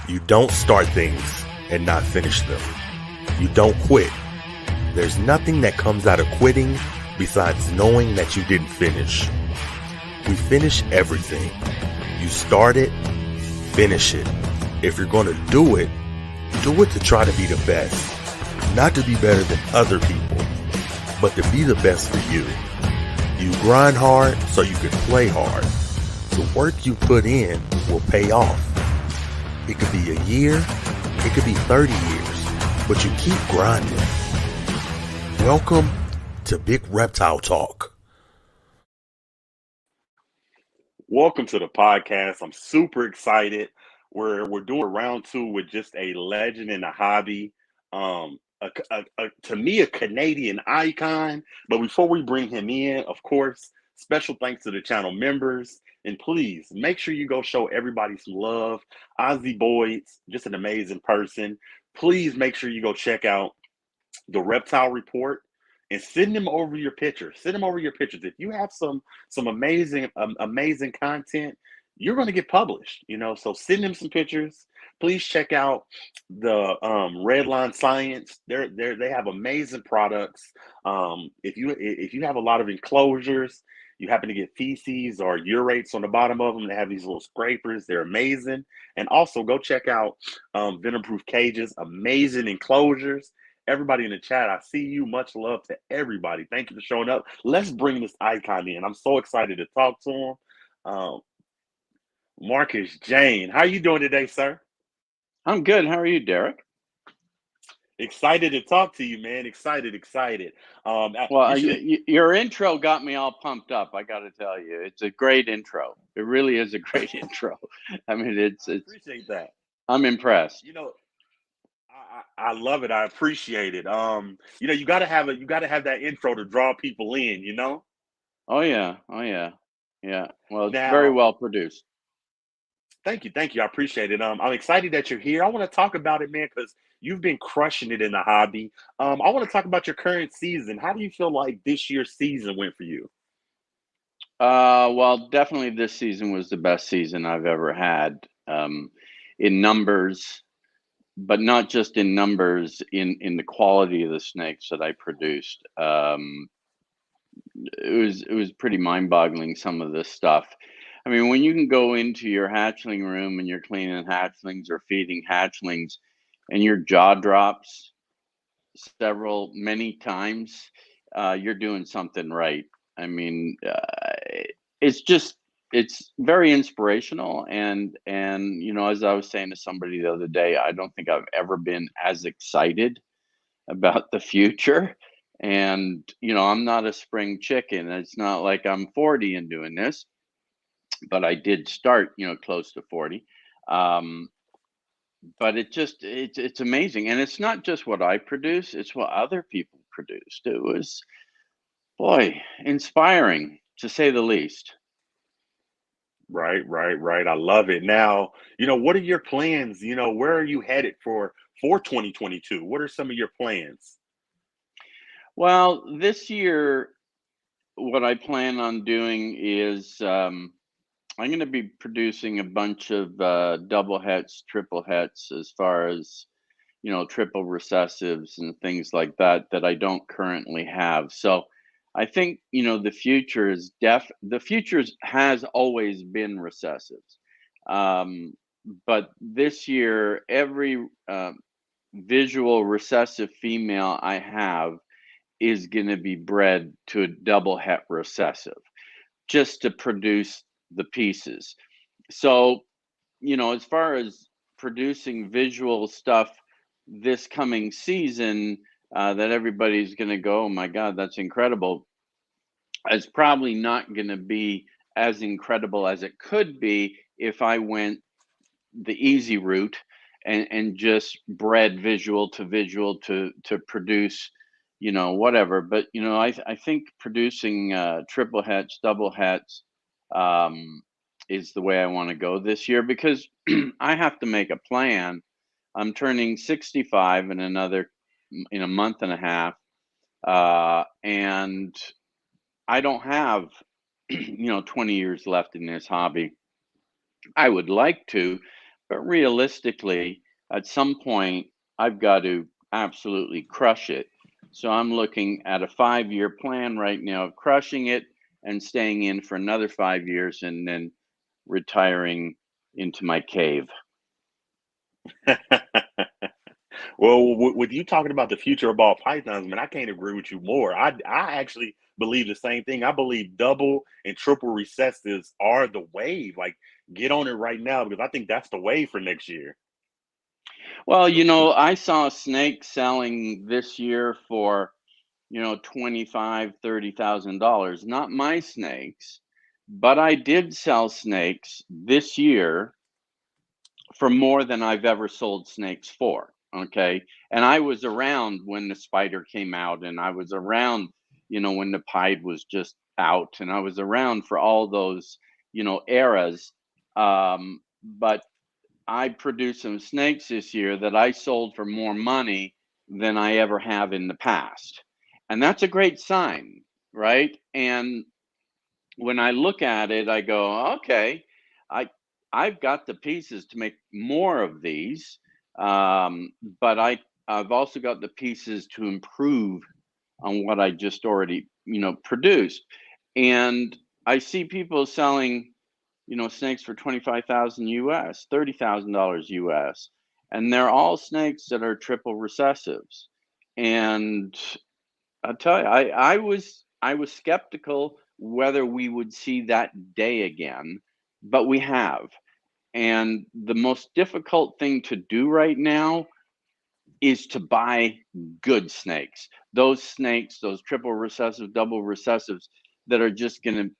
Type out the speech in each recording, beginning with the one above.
You don't start things and not finish them. You don't quit. There's nothing that comes out of quitting besides knowing that you didn't finish. We finish everything. You start it, finish it. If you're going to do it to try to be the best. Not to be better than other people, but to be the best for you. You grind hard so you can play hard. The work you put in will pay off. It could be a year, it could be 30 years, but you keep grinding. Welcome to Big Reptile Talk. Welcome to the podcast. I'm super excited. We're doing round two with just a legend in the hobby. To me, a Canadian icon. But before we bring him in, of course, special thanks to the channel members. And please make sure you go show everybody some love. Ozzy Boyd's just an amazing person. Please make sure you go check out the Reptile Report and send them over your pictures. Send them over your pictures. If you have some amazing content, you're going to get published. So send them some pictures. Please check out the Redline Science. They have amazing products. If you have a lot of enclosures, you happen to get feces or urates on the bottom of them, they have these little scrapers. They're amazing. And also go check out Venom-Proof Cages. Amazing enclosures. Everybody in the chat, I see you. Much love to everybody. Thank you for showing up. Let's bring this icon in. I'm so excited to talk to him. Markus, Jayne, how are you doing today, sir? I'm good. How are you, Derek? Excited to talk to you, man. Excited. Well, your intro got me all pumped up. I got to tell you, it's a great intro. It really is a great intro. I mean, it's. I appreciate that. I'm impressed. I love it. I appreciate it. You gotta have that intro to draw people in. Oh yeah. Well, it's very well produced. Thank you. I appreciate it. I'm excited that you're here. I want to talk about it, man, because you've been crushing it in the hobby. I want to talk about your current season. How do you feel like this year's season went for you? Well, definitely this season was the best season I've ever had, in numbers, but not just in numbers, in the quality of the snakes that I produced. It was pretty mind-boggling, some of this stuff. I mean, when you can go into your hatchling room and you're cleaning hatchlings or feeding hatchlings and your jaw drops many times, you're doing something right. I mean, it's very inspirational. And, as I was saying to somebody the other day, I don't think I've ever been as excited about the future. And, I'm not a spring chicken. It's not like I'm 40 and doing this. But I did start, close to 40. But it's amazing. And it's not just what I produce, it's what other people produced. It was, boy, inspiring to say the least. Right. I love it. Now, what are your plans? Where are you headed for 2022? What are some of your plans? Well, this year, what I plan on doing is, I'm going to be producing a bunch of double hets, triple hets, as far as, triple recessives and things like that I don't currently have. So I think, the future has always been recessives. But this year, every visual recessive female I have is going to be bred to a double het recessive just to produce the pieces. So, as far as producing visual stuff this coming season, that everybody's going to go, oh my God, that's incredible. It's probably not going to be as incredible as it could be if I went the easy route and just bred visual to produce, whatever. But, I think producing triple hets, double hets, is the way I want to go this year, because I have to make a plan. I'm turning 65 in a month and a half. And I don't have, 20 years left in this hobby. I would like to, But realistically, at some point, I've got to absolutely crush it. So I'm looking at a 5-year plan right now of crushing it and staying in for another 5 years and then retiring into my cave. Well, with you talking about the future of ball pythons, man, I can't agree with you more. I actually believe the same thing. I believe double and triple recessives are the wave. Like, get on it right now because I think that's the wave for next year. Well, I saw snakes selling this year for, 25, $30,000. Not my snakes, but I did sell snakes this year for more than I've ever sold snakes for. Okay. And I was around when the spider came out, and I was around, when the pied was just out, and I was around for all those, eras. But I produced some snakes this year that I sold for more money than I ever have in the past. And that's a great sign, right? And when I look at it, I go, okay, I I've got the pieces to make more of these, but I've also got the pieces to improve on what I just already produced, and I see people selling snakes for 25,000 US, $30,000 US, and they're all snakes that are triple recessives, and I'll tell you, I was skeptical whether we would see that day again, but we have. And the most difficult thing to do right now is to buy good snakes. Those snakes, those triple recessive, double recessives that are just going to,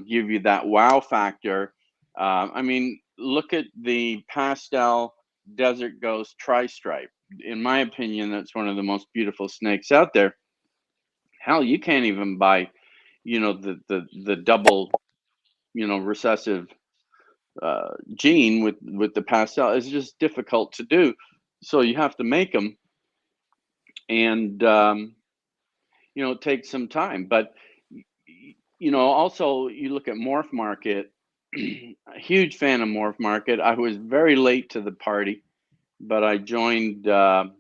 give you that wow factor. I mean, look at the pastel desert ghost tri-stripe. In my opinion, that's one of the most beautiful snakes out there. Hell, you can't even buy, the double, recessive gene with the pastel. It's just difficult to do. So you have to make them, and it takes some time. But also you look at Morph Market. A huge fan of Morph Market. I was very late to the party, but I joined. I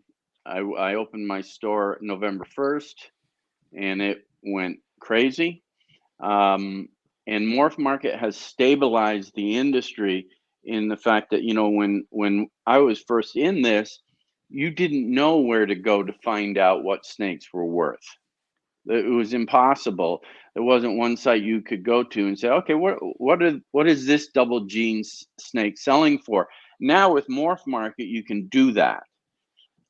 opened my store November 1st, and it went crazy. Um, and Morph Market has stabilized the industry in the fact that when I was first in this, you didn't know where to go to find out what snakes were worth. It was impossible. There wasn't one site you could go to and say, okay, what is this double gene snake selling for? Now with Morph Market, you can do that,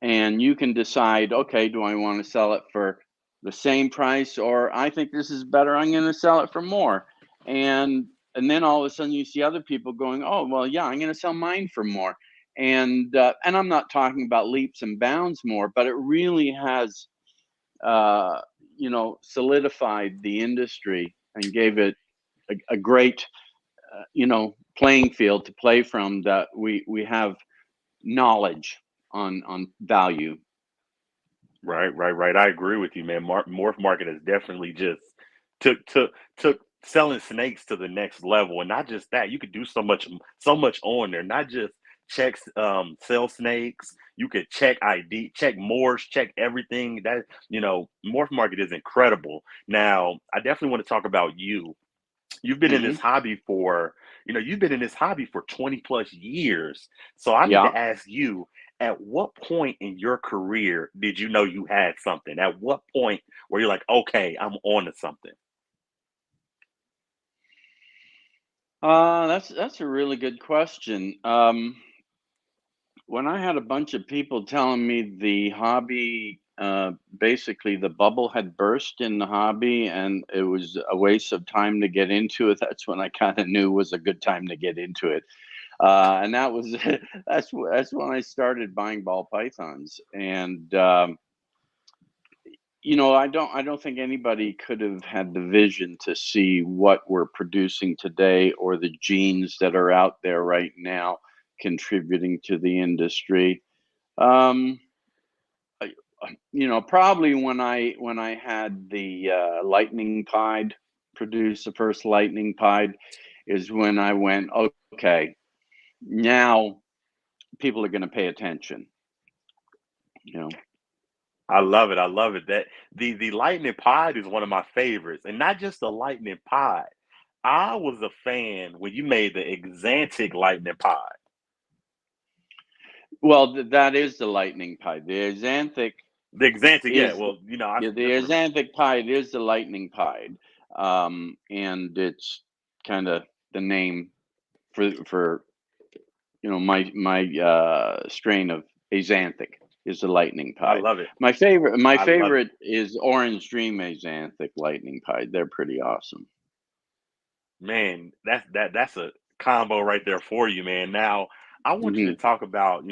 and you can decide, okay, do I want to sell it for the same price, or I think this is better, I'm going to sell it for more. And then all of a sudden you see other people going, oh well, yeah, I'm going to sell mine for more. And I'm not talking about leaps and bounds more, but it really has uh, solidified the industry and gave it a great playing field to play from, that we have knowledge on value. Right, right, right. I agree with you, man. Morph Market has definitely just took selling snakes to the next level, and not just that. You could do so much on there. Not just check sell snakes. You could check ID, check Morse, check everything. That Morph Market is incredible. Now, I definitely want to talk about you. You've been in this Hmm. hobby for you've been in this hobby for 20 plus years. So I need Yeah. to ask you, at what point in your career did you know you had something? At what point where you're like, okay, I'm on to something? That's a really good question. When I had a bunch of people telling me the hobby, basically the bubble had burst in the hobby and it was a waste of time to get into it, that's when I kind of knew it was a good time to get into it. And that was that's when I started buying ball pythons. And I don't think anybody could have had the vision to see what we're producing today, or the genes that are out there right now contributing to the industry. Um, Probably when I had the lightning pied, produced the first lightning pied, is when I went, okay, now. people are going to pay attention. You know. I love it. I love it. That the lightning pod is one of my favorites, and not just the lightning pod. I was a fan when you made the Exantic lightning pod. Well, that is the lightning pipe. The Exantic, yeah. Is Well, I yeah, the just axanthic pied is the lightning pied, and it's kind of the name for my strain of axanthic is the lightning I pied. love it. My I love it. favorite is orange dream axanthic lightning pied. They're pretty awesome. Man, that's a combo right there for you, man. Now, I want you to Hmm. talk about,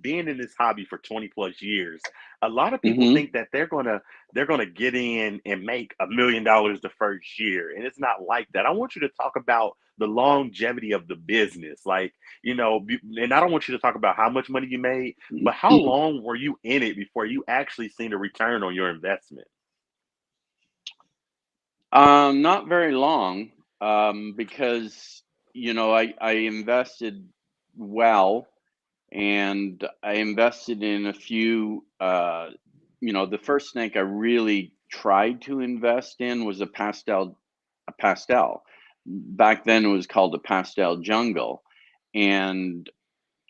being in this hobby for 20 plus years. A lot of people Hmm. think that they're gonna get in and make $1 million the first year, and it's not like that. I want you to talk about the longevity of the business, like, and I don't want you to talk about how much money you made, but how long were you in it before you actually seen a return on your investment? Not very long, because I invested well, and I invested in a few. The first snake I really tried to invest in was a pastel. Back then, it was called a pastel jungle, and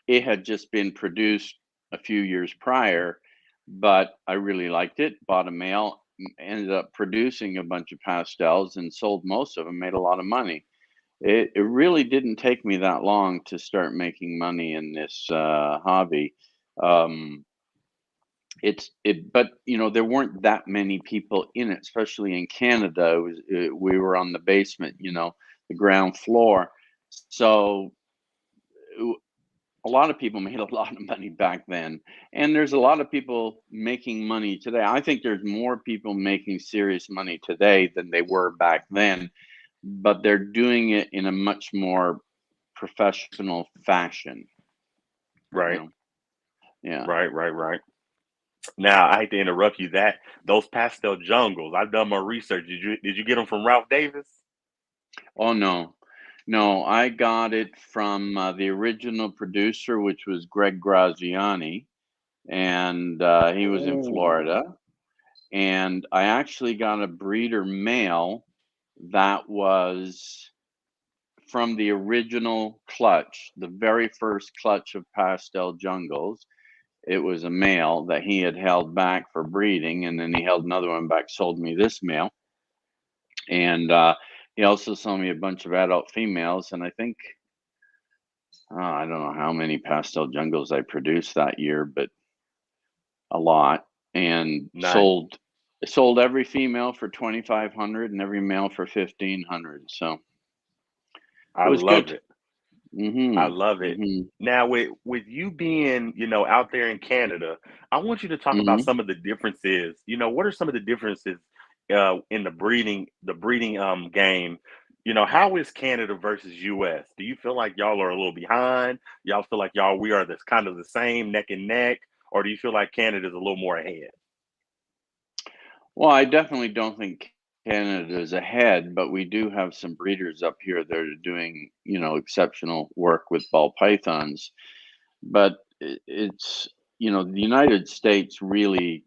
it had just been produced a few years prior, but I really liked it. Bought a male, ended up producing a bunch of pastels, and sold most of them. Made a lot of money. It really didn't take me that long to start making money in this hobby. Um, but there weren't that many people in it, especially in Canada. We were on the basement, the ground floor, so uh, a lot of people made a lot of money back then, and there's a lot of people making money today. I think there's more people making serious money today than they were back then, but they're doing it in a much more professional fashion, you Right, know? Yeah. right, right, right. Now, I hate to interrupt you. That those pastel jungles, I've done my research. Did you get them from Ralph Davis? Oh, no. No, I got it from the original producer, which was Greg Graziani, and he was in Oh, Florida. And I actually got a breeder male that was from the original clutch, the very first clutch of pastel jungles. It was a male that he had held back for breeding, and then he held another one back, sold me this male. And he also sold me a bunch of adult females. And I think, I don't know how many pastel jungles I produced that year, but a lot. And nice. sold every female for 2,500 and every male for 1,500. So it I was love good. it. I Hmm. love it. Hmm. Now, with you being, out there in Canada, I want you to talk about Hmm. some of the differences. What are some of the differences in the breeding game? How is Canada versus US? Do you feel like y'all are a little behind? Y'all feel like we are this kind of the same neck and neck, or do you feel like Canada's a little more ahead? Well, I definitely don't think Canada is ahead, but we do have some breeders up here that are doing, exceptional work with ball pythons. But the United States really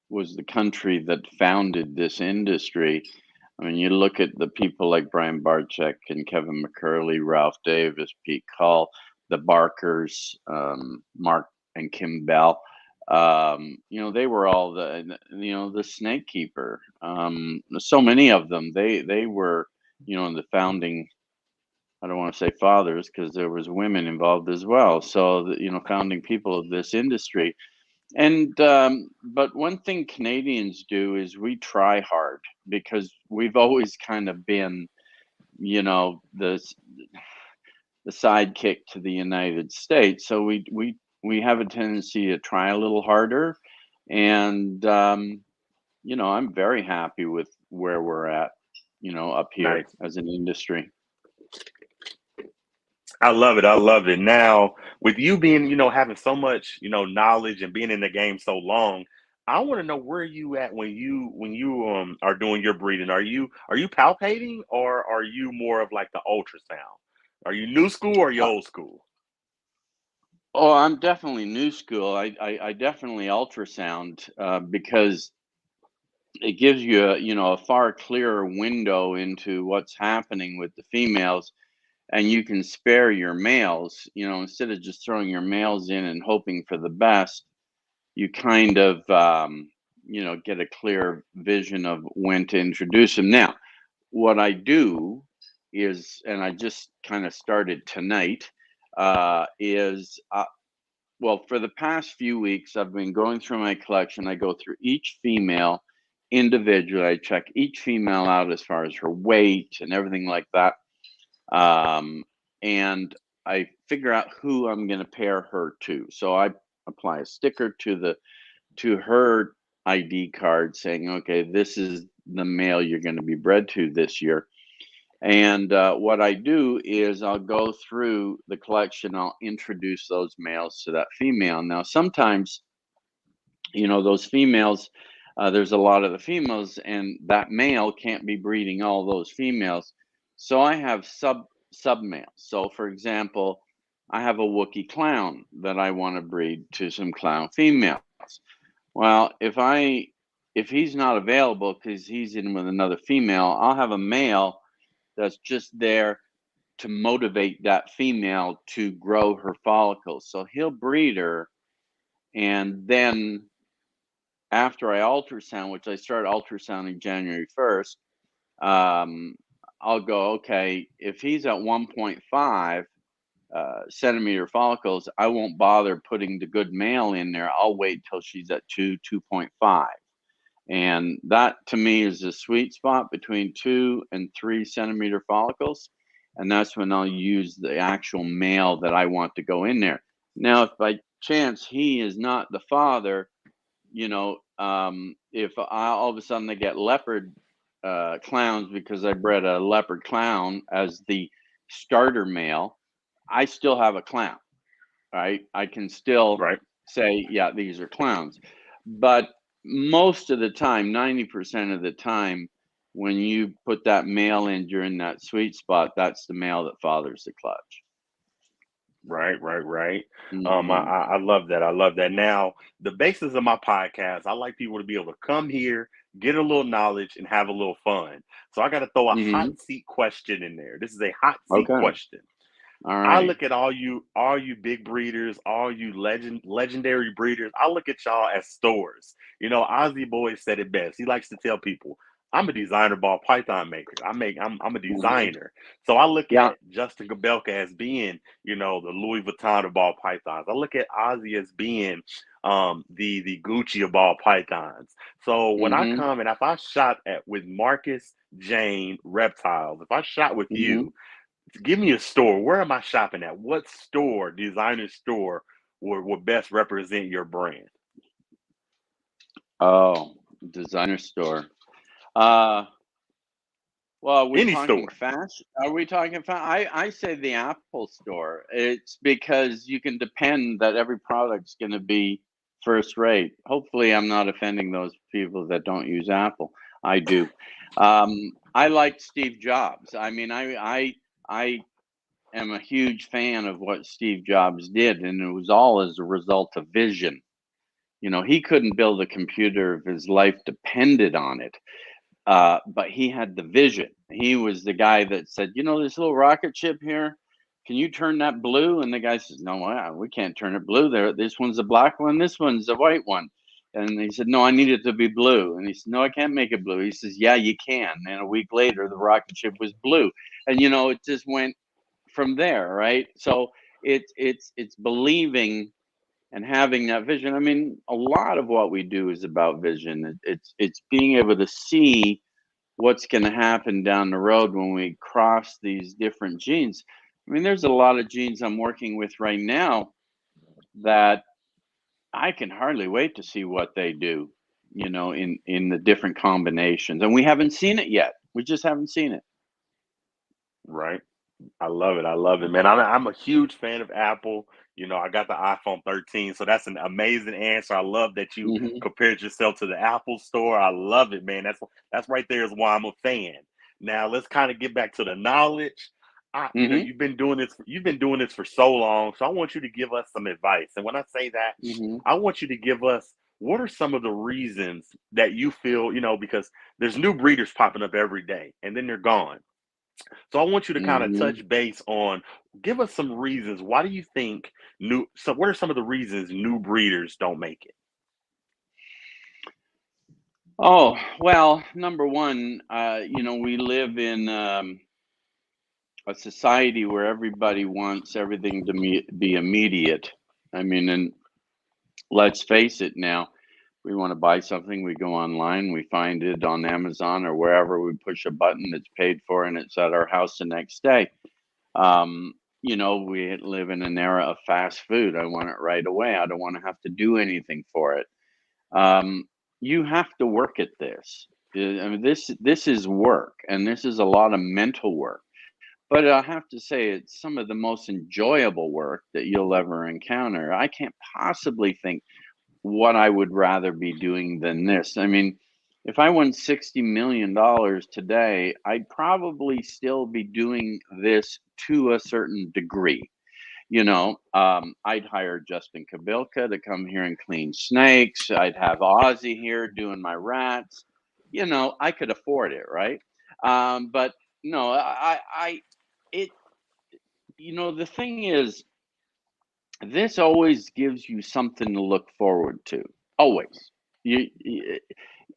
was the country that founded this industry. I mean, you look at the people like Brian Barczyk and Kevin McCurley, Ralph Davis, Pete Call, the Barkers, Mark and Kim Bell. They were all the snake keeper. So many of them, they were, the founding. I don't want to say fathers because there was women involved as well. So founding people of this industry. And but one thing Canadians do is we try hard because we've always kind of been, you know, the s- the sidekick to the United States. So we have a tendency to try a little harder, and I'm very happy with where we're at, up here Nice. as an industry. I love it. I love it. Now, with you being, having so much, knowledge and being in the game so long, I want to know where you at when you are doing your breeding. Are you palpating, or are you more of like the ultrasound? Are you new school or are you Uh, old school? Oh, I'm definitely new school. I definitely ultrasound because it gives you a far clearer window into what's happening with the females, and you can spare your males. Instead of just throwing your males in and hoping for the best, you kind of get a clear vision of when to introduce them. Now, what I do is, and I just kind of started tonight, is well, for the past few weeks, I've been going through my collection. I go through each female individually. I check each female out as far as her weight and everything like that. Um, and I figure out who I'm going to pair her to. So I apply a sticker to her ID card saying, okay, this is the male you're going to be bred to this year. And what I do is I'll go through the collection, I'll introduce those males to that female. Now, sometimes, those females, there's a lot of the females, and that male can't be breeding all those females. So I have sub males. So, for example, I have a Wookiee clown that I want to breed to some clown females. Well, if he's not available because he's in with another female, I'll have a male that's just there to motivate that female to grow her follicles. So he'll breed her, and then after I ultrasound, which I start ultrasounding January 1st, um, I'll go, okay, if he's at 1.5 centimeter follicles, I won't bother putting the good male in there. I'll wait till she's at 2.5. And that to me is the sweet spot between 2 and 3 centimeter follicles. And that's when I'll use the actual male that I want to go in there. Now, if by chance he is not the father, if all of a sudden they get leopard clowns because I bred a leopard clown as the starter male, I still have a clown, right? I can still Right. say, yeah, these are clowns. But most of the time, 90% of the time, when you put that male in during that sweet spot, that's the male that fathers the clutch. Right, right, right. Hmm. I love that. I love that. Now, the basis of my podcast, I like people to be able to come here, get a little knowledge, and have a little fun. So I got to throw a hot Hmm. seat question in there. This is a hot seat Okay. question. All I right. look at all you big breeders, all you legendary breeders. I look at y'all as stores. Ozzy Boy said it best. He likes to tell people, "I'm a designer ball python maker. I'm a Hmm. designer." So I look Yeah. at Justin Gabelka as being, the Louis Vuitton of ball pythons. I look at Ozzy as being the Gucci of ball pythons. So when I Hmm. come and if I shot at with Markus, Jayne, Reptiles, if I shot with Hmm. you, give me a store. Where am I shopping at? What store, designer store, would best represent your brand? Oh, designer store. Uh, well, are we Any talking store. fast? Are we talking fast? I say the Apple store. It's because you can depend that every product's going to be first rate. Hopefully, I'm not offending those people that don't use Apple. I do. I like Steve Jobs. I mean, I am a huge fan of what Steve Jobs did, and it was all as a result of vision. He couldn't build a computer if his life depended on it, but he had the vision. He was the guy that said, this little rocket ship here, can you turn that blue? And the guy says, no, we can't turn it blue. There, this one's a black one, this one's a white one. And he said, no, I need it to be blue. And he said, no, I can't make it blue. He says, yeah, you can. And a week later, the rocket ship was blue. And it just went from there, right? So it's believing and having that vision. I mean, a lot of what we do is about vision. It's being able to see what's going to happen down the road when we cross these different genes. I mean, there's a lot of genes I'm working with right now that I can hardly wait to see what they do, in the different combinations. And we haven't seen it yet. We just haven't seen it. Right. I love it. I love it, man. I'm a huge fan of Apple. I got the iPhone 13, so that's an amazing answer. I love that you Hmm. compared yourself to the Apple Store. I love it, man. That's right there is why I'm a fan. Now let's kind of get back to the knowledge. Mm-hmm. You've been doing this for so long. So I want you to give us some advice. And when I say that, Mm-hmm. I want you to give us what are some of the reasons that you feel, because there's new breeders popping up every day and then they're gone. So I want you to kind of Mm-hmm. touch base on, give us some reasons. Why do you think what are some of the reasons new breeders don't make it? Oh, well, number one, we live in a society where everybody wants everything to be immediate. I mean, and let's face it now, we want to buy something, we go online, we find it on Amazon or wherever, we push a button, it's paid for, and it's at our house the next day. Um, we live in an era of fast food. I want it right away. I don't want to have to do anything for it. Um, you have to work at this. I mean, this is work, and this is a lot of mental work. But I have to say, it's some of the most enjoyable work that you'll ever encounter. I can't possibly think what I would rather be doing than this. I mean, if I won $60 million today, I'd probably still be doing this to a certain degree. I'd hire Justin Kabilka to come here and clean snakes. I'd have Ozzy here doing my rats. I could afford it, right? But no, it, the thing is, this always gives you something to look forward to. Always. You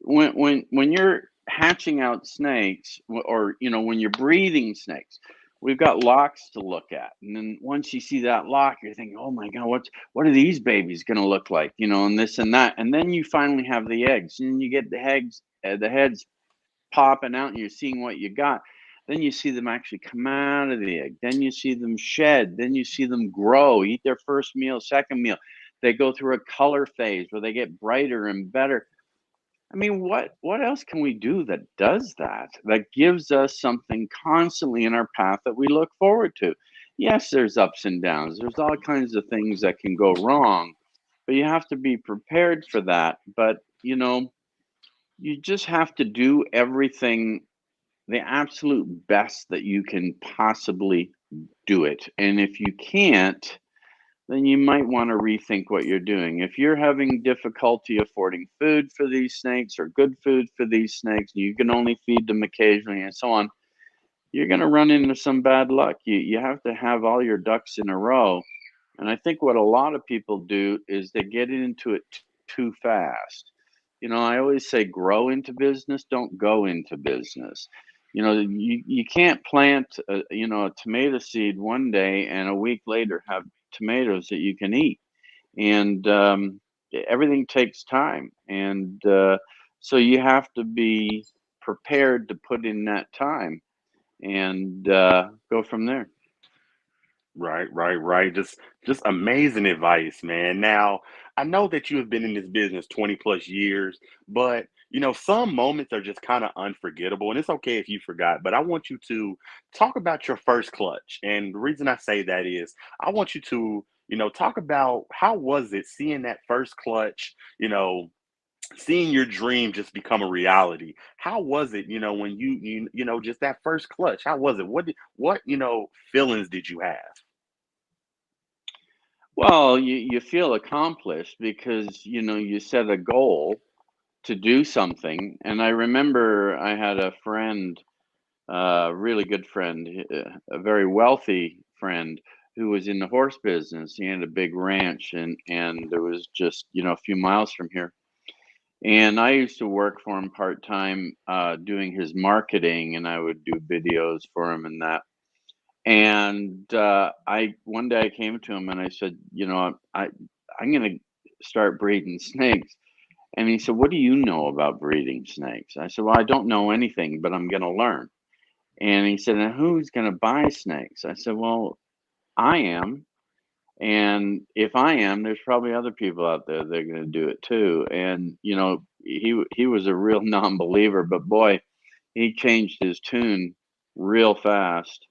when you're hatching out snakes, or when you're breeding snakes, we've got locks to look at, and then once you see that lock, you're thinking, oh my god, what are these babies going to look like, and this and that, and then you finally have the eggs, and you get the heads popping out, and you're seeing what you got. Then you see them actually come out of the egg. Then you see them shed. Then you see them grow, eat their first meal, second meal. They go through a color phase where they get brighter and better. I mean, what else can we do that does that? That gives us something constantly in our path that we look forward to. Yes, there's ups and downs. There's all kinds of things that can go wrong, but you have to be prepared for that. But, you just have to do everything the absolute best that you can possibly do it. And if you can't, then you might want to rethink what you're doing. If you're having difficulty affording food for these snakes or good food for these snakes, you can only feed them occasionally and so on, you're going to run into some bad luck. You have to have all your ducks in a row. And I think what a lot of people do is they get into it too fast. I always say grow into business, don't go into business. You can't plant a tomato seed one day and a week later have tomatoes that you can eat. And everything takes time. And so you have to be prepared to put in that time and go from there. Right, right, right. Just amazing advice, man. Now, I know that you have been in this business 20 plus years, but some moments are just kind of unforgettable, and it's okay if you forgot, but I want you to talk about your first clutch. And the reason I say that is I want you to, talk about how was it seeing that first clutch, seeing your dream just become a reality. How was it, when just that first clutch? How was it? What feelings did you have? Well, you feel accomplished because you set a goal to do something. And I remember I had a friend, a really good friend, a very wealthy friend who was in the horse business. He had a big ranch, and there was just a few miles from here. And I used to work for him part time, doing his marketing, and I would do videos for him and that. And I one day I came to him and I said, I'm going to start breeding snakes. And he said, what do you know about breeding snakes? I said, well, I don't know anything, but I'm going to learn. And he said, and who's going to buy snakes? I said, well, I am. And if I am, there's probably other people out there that are going to do it too. And he was a real non-believer, but boy, he changed his tune real fast.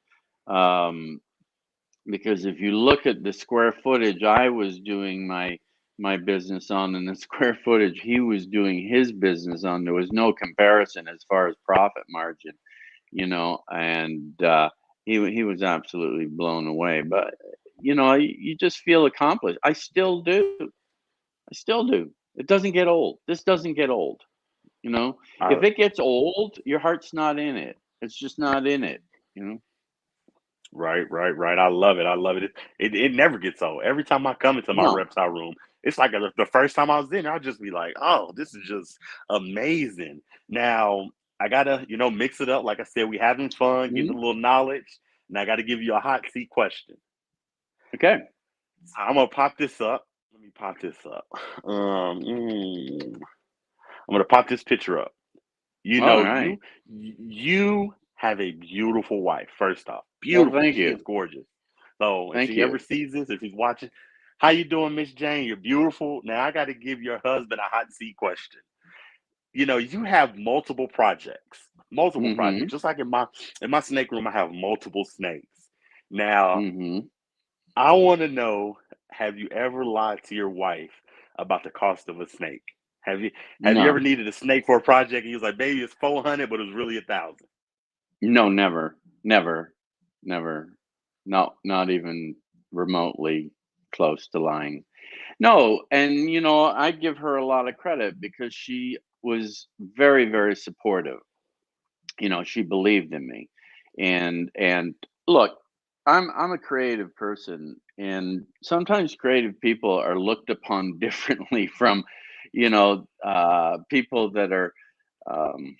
Um, because if you look at the square footage I was doing my business on, and the square footage he was doing his business on, there was no comparison as far as profit margin. And he was absolutely blown away. But you just feel accomplished. I still do. I still do. It doesn't get old. This doesn't get old. You know, I, if it gets old, your heart's not in it. It's just not in it. You know. right, right, right. I love it. I love it. It never gets old. Every time I come into my No. reptile room, it's like the first time I was in, I'll just be like, "Oh, this is just amazing." Now I gotta, mix it up. Like I said, we having fun, getting Mhm. a little knowledge, and I got to give you a hot seat question. Okay. So I'm gonna pop this up. Let me pop this up. Um, mm, I'm gonna pop this picture up. You All know, right. you have a beautiful wife. First off, Well, beautiful. thank She is you. gorgeous. So if Thank she ever you. sees this, if she's watching, how you doing, Miss Jayne? You're beautiful. Now I got to give your husband a hot seat question. You have multiple Mhm. projects. Just like in my snake room, I have multiple snakes. Now Mhm. I want to know: have you ever lied to your wife about the cost of a snake? Have you ever No. needed a snake for a project and he was like, "Baby, it's 400, but it was really 1,000." No, never. Never. Never. No, not even remotely close to lying. No, and I give her a lot of credit because she was very, very supportive. She believed in me. And look, I'm a creative person, and sometimes creative people are looked upon differently from, people that are, um,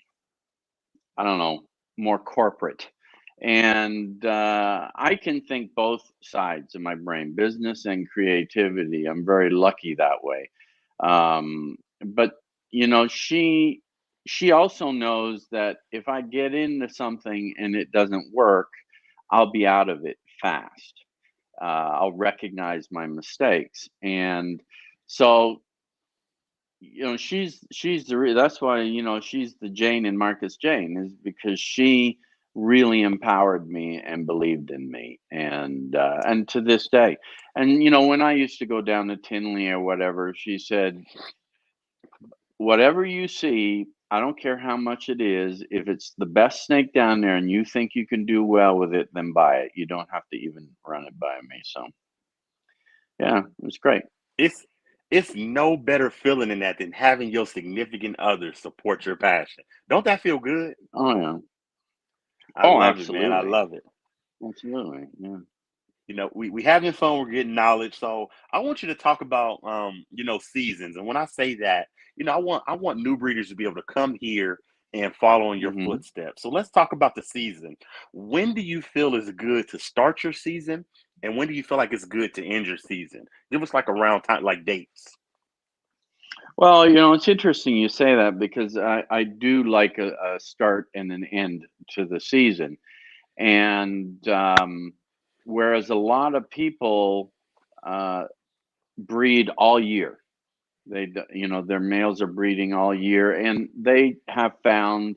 I don't know, more corporate. And I can think both sides of my brain, business and creativity. I'm very lucky that way. But she also knows that if I get into something and it doesn't work, I'll be out of it fast. I'll recognize my mistakes, and so she's that's why she's the Jayne and Marcus Jayne, is because she really empowered me and believed in me, and to this day. And when I used to go down to Tinley or whatever, she said, whatever you see, I don't care how much it is, if it's the best snake down there and you think you can do well with it, then buy it. You don't have to even run it by me. So yeah, it was great. It's it's no better feeling than that than having your significant other support your passion. Don't that feel good? Oh yeah. I Oh, love it, man. I absolutely. love it. Absolutely. Yeah. We having fun, we're getting knowledge. So I want you to talk about seasons. And when I say that, I want new breeders to be able to come here and follow in your Hmm. footsteps. So let's talk about the season. When do you feel is good to start your season? And when do you feel like it's good to end your season? Give us like a round time, like dates. Well, it's interesting you say that because I do like a start and an end to the season. And whereas a lot of people uh, breed all year, their males are breeding all year, and they have found,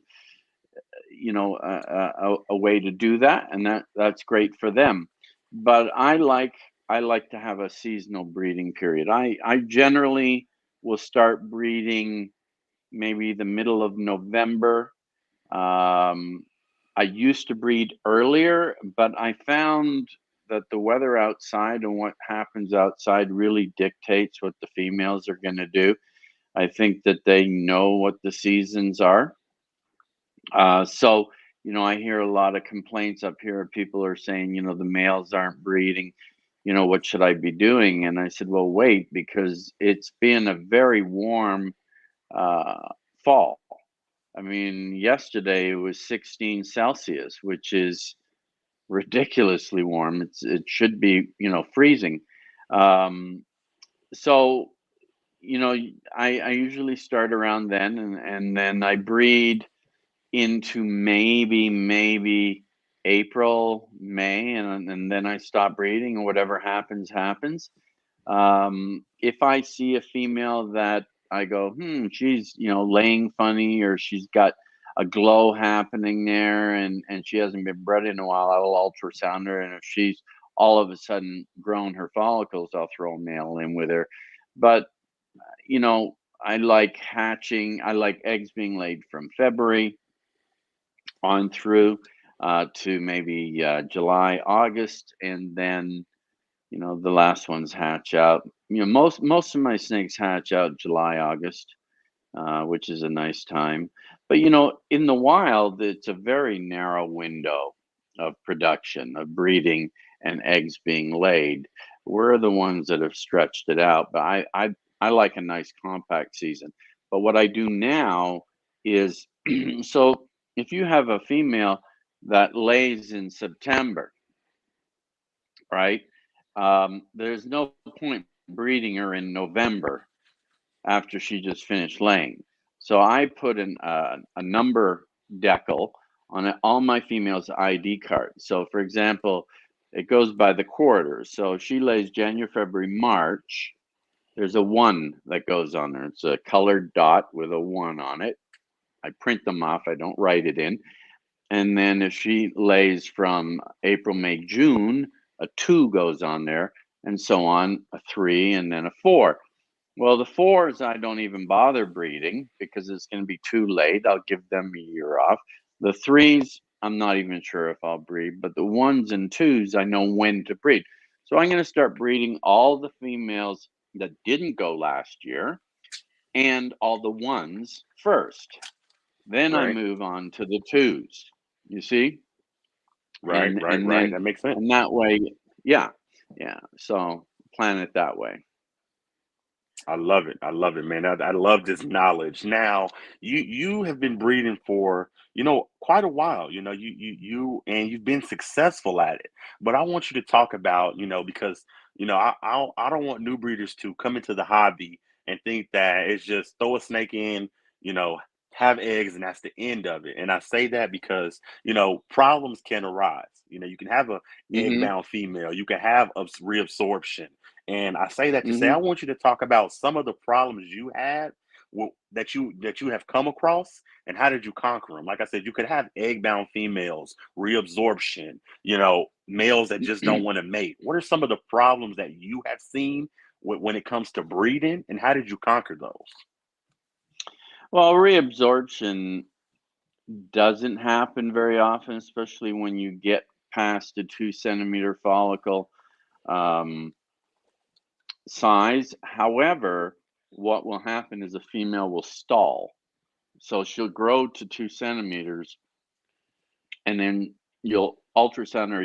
a way to do that, and that's great for them. But I like to have a seasonal breeding period. I generally will start breeding maybe the middle of November. Um, I used to breed earlier, but I found that the weather outside and what happens outside really dictates what the females are going to do. I think that they know what the seasons are. So, I hear a lot of complaints up here. People are saying, the males aren't breeding. What should I be doing? And I said, well, wait, because it's been a very warm uh, fall. I mean, yesterday it was 16 Celsius, which is ridiculously warm. It should be, freezing. Um, so, I usually start around then, and then I breed into maybe April, May, and then I stop breeding, and whatever happens, happens. If I see a female that I go, she's laying funny, or she's got a glow happening there, and she hasn't been bred in a while, I'll ultrasound her, and if she's all of a sudden grown her follicles, I'll throw a male in with her. But I like hatching. I like eggs being laid from February on through. to maybe July, August, and then the last ones hatch out. Most of my snakes hatch out July, August, which is a nice time. But in the wild, it's a very narrow window of production, of breeding and eggs being laid. We're the ones that have stretched it out. But I like a nice compact season. But what I do now is so if you have a female that lays in September, right? There's no point breeding her in November after she just finished laying. So I put a number decal on all my females' ID cards. So, for example, it goes by the quarters. So she lays January, February, March. There's a 1 that goes on there. It's a colored dot with a 1 on it. I print them off. I don't write it in. And then if she lays from April, May, June, a 2 goes on there, and so on, a 3, and then a 4. Well, the 4s I don't even bother breeding because it's going to be too late. I'll give them a year off. The 3s, I'm not even sure if I'll breed, but the 1s and 2s, I know when to breed. So I'm going to start breeding all the females that didn't go last year and all the 1s first. Then I Right. move on to the 2s. You see? Right. Right. And Right. then That makes sense. and that way, yeah, yeah. So plan it that way. I love it. I love it, man. I love this knowledge. Now, you have been breeding for, quite a while. And you've been successful at it. But I want you to talk about, because, I don't want new breeders to come into the hobby and think that it's just throw a snake in, you know, have eggs and that's the end of it. And I say that because, problems can arise. You can have a Mhm. egg-bound female, you can have reabsorption, and I say that to say I Mhm. want you to talk about some of the problems you had that you have come across, and how did you conquer them? Like I said, you could have egg-bound females, reabsorption, males that just don't want to mate. What are some of the problems that you have seen when it comes to breeding, and how did you conquer those? Well, reabsorption doesn't happen very often, especially when you get past a 2 centimeter follicle um, size. However, what will happen is a female will stall. So she'll grow to 2 centimeters, and then you'll ultrasound her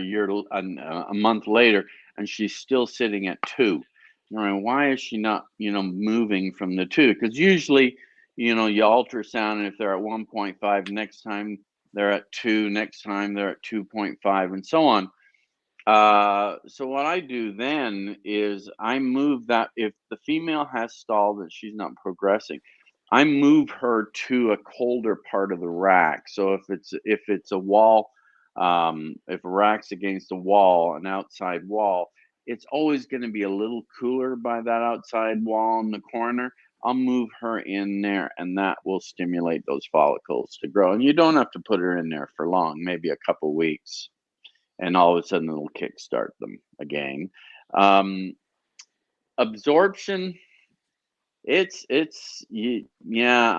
a month later, and she's still sitting at 2. Why is she not, moving from the 2? Because usually, you ultrasound, and if they're at 1.5, next time they're at 2, next time they're at 2.5, and so on. So what I do then is I move that if the female has stalled and she's not progressing, I move her to a colder part of the rack. So if it's a wall, if a rack's against a wall, an outside wall, it's always going to be a little cooler by that outside wall in the corner. I'll move her in there, and that will stimulate those follicles to grow. And you don't have to put her in there for long, maybe a couple weeks, and all of a sudden it'll kickstart them again. Um, Absorption, yeah.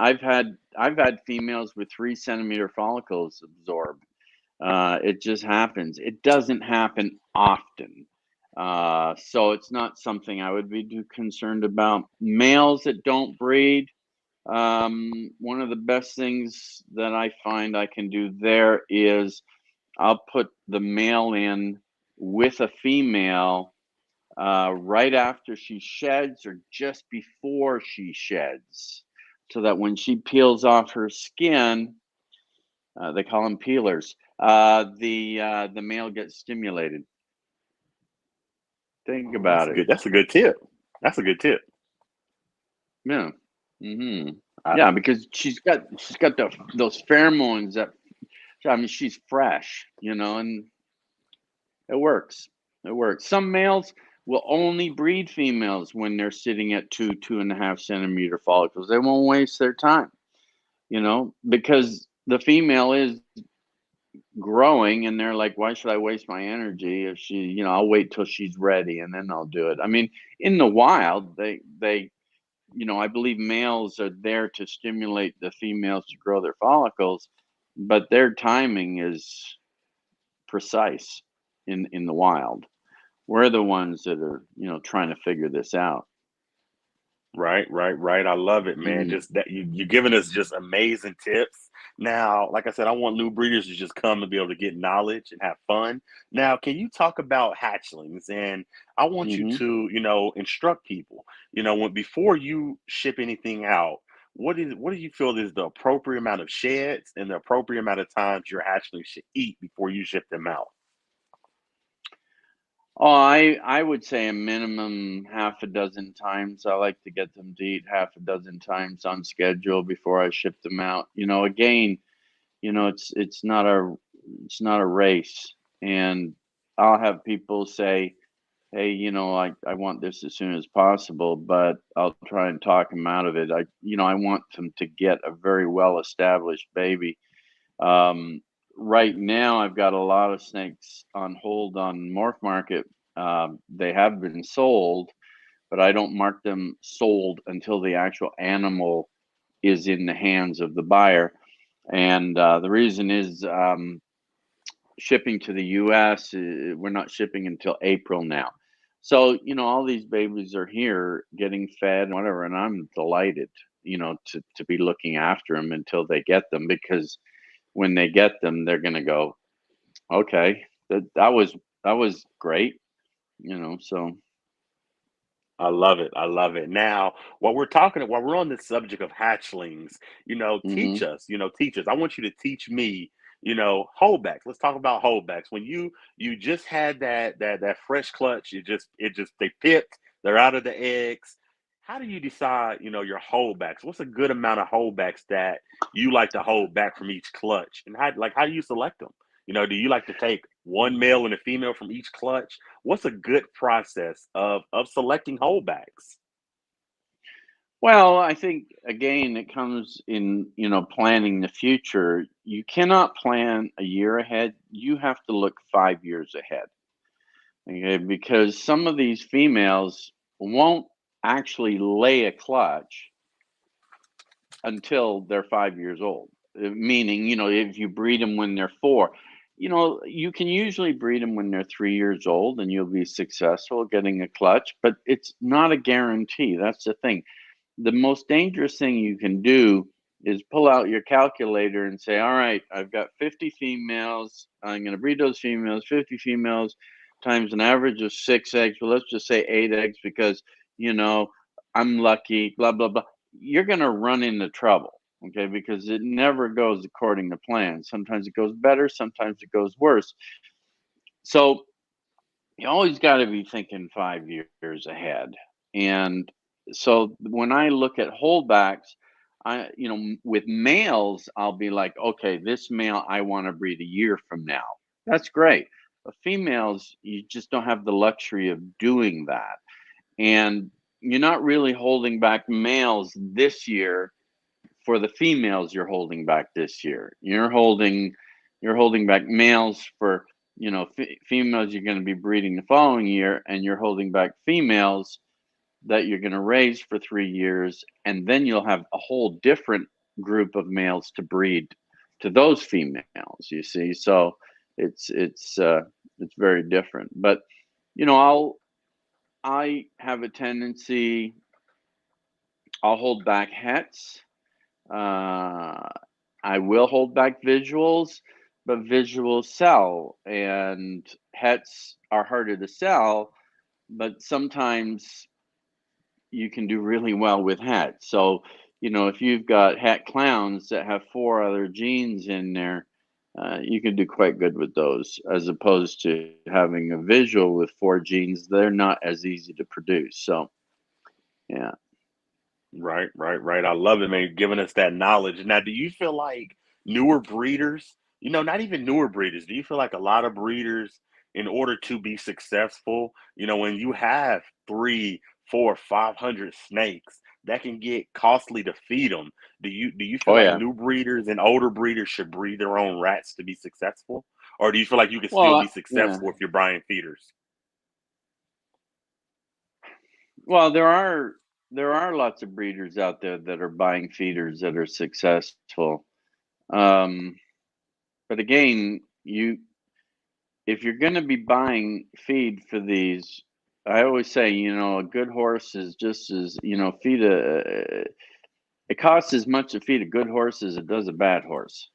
I've had females with 3 centimeter follicles absorb. It just happens. It doesn't happen often. So it's not something I would be too concerned about. Males that don't breed, one of the best things that I find I can do there is I'll put the male in with a female right after she sheds or just before she sheds, so that when she peels off her skin, they call them peelers. The male gets stimulated. Think Oh, about that's it. good. That's a good tip. That's a good tip. Yeah. Hmm. I, Yeah, because she's got those pheromones that, I mean, she's fresh, and it works. It works. Some males will only breed females when they're sitting at 2.5 centimeter follicles. They won't waste their time, because the female is growing, and they're like, why should I waste my energy if I'll wait till she's ready and then I'll do it. I mean, in the wild, I believe males are there to stimulate the females to grow their follicles, but their timing is precise in the wild. We're the ones that are, trying to figure this out. Right, right, right. I love it, man. Mhm. Just that you're giving us just amazing tips. Now, like I said, I want new breeders to just come and be able to get knowledge and have fun. Now, can you talk about hatchlings? And I want you Mhm. to, instruct people. When before you ship anything out, what do you feel is the appropriate amount of sheds and the appropriate amount of times your hatchlings should eat before you ship them out? Oh, I would say a minimum half a dozen times. I like to get them to eat half a dozen times on schedule before I ship them out. Again, it's not a race, and I'll have people say, "Hey, I want this as soon as possible," but I'll try and talk them out of it. I want them to get a very well established baby. Um, right now, I've got a lot of snakes on hold on Morph Market. They have been sold, but I don't mark them sold until the actual animal is in the hands of the buyer. And the reason is shipping to the US, we're not shipping until April now. So, all these babies are here getting fed and whatever, and I'm delighted, to be looking after them until they get them, because when they get them, they're going to go, okay, that was great, so. I love it. I love it. Now, while we're on the subject of hatchlings, Mhm. teach us. I want you to teach me, holdbacks. Let's talk about holdbacks. When you just had that fresh clutch, it just they pipped, they're out of the eggs. How do you decide, your holdbacks? What's a good amount of holdbacks that you like to hold back from each clutch? And how do you select them? Do you like to take one male and a female from each clutch? What's a good process of selecting holdbacks? Well, I think again it comes in, planning the future. You cannot plan a year ahead. You have to look 5 years ahead. Okay, because some of these females won't actually lay a clutch until they're 5 years old. Meaning, if you breed them when they're 4, you can usually breed them when they're 3 years old and you'll be successful getting a clutch, but it's not a guarantee. That's the thing. The most dangerous thing you can do is pull out your calculator and say, all right, I've got 50 females. I'm going to breed those females, 50 females times an average of 6 eggs. Well, let's just say 8 eggs because, you know, I'm lucky, blah, blah, blah. You're going to run into trouble. Okay, because it never goes according to plan. Sometimes it goes better, sometimes it goes worse. So you always got to be thinking 5 years ahead. And so when I look at holdbacks, with males, I'll be like, okay, this male I want to breed a year from now. That's great. But females, you just don't have the luxury of doing that. And you're not really holding back males this year for the females you're holding back this year. You're holding back males for females you're going to be breeding the following year, and you're holding back females that you're going to raise for 3 years, and then you'll have a whole different group of males to breed to those females. You see, so it's very different. But I have a tendency. I'll hold back hets. Uh, I will hold back visuals, but visuals sell, and hets are harder to sell. But sometimes you can do really well with hats. So, if you've got hat clowns that have 4 other genes in there, you can do quite good with those, as opposed to having a visual with 4 genes. They're not as easy to produce. So, yeah. Right, right, right. I love it, man. Giving us that knowledge. Now, do you feel like newer breeders, not even newer breeders, do you feel like a lot of breeders, in order to be successful, when you have three, four, 500 snakes, that can get costly to feed them. Do you feel Oh, like yeah. new breeders and older breeders should breed their own rats to be successful? Or do you feel like you can still Well, be yeah. successful if you're buying feeders? Well, there are lots of breeders out there that are buying feeders that are successful. Um, but again, if you're going to be buying feed for these, I always say, a good horse is just as, feed it costs as much to feed a good horse as it does a bad horse,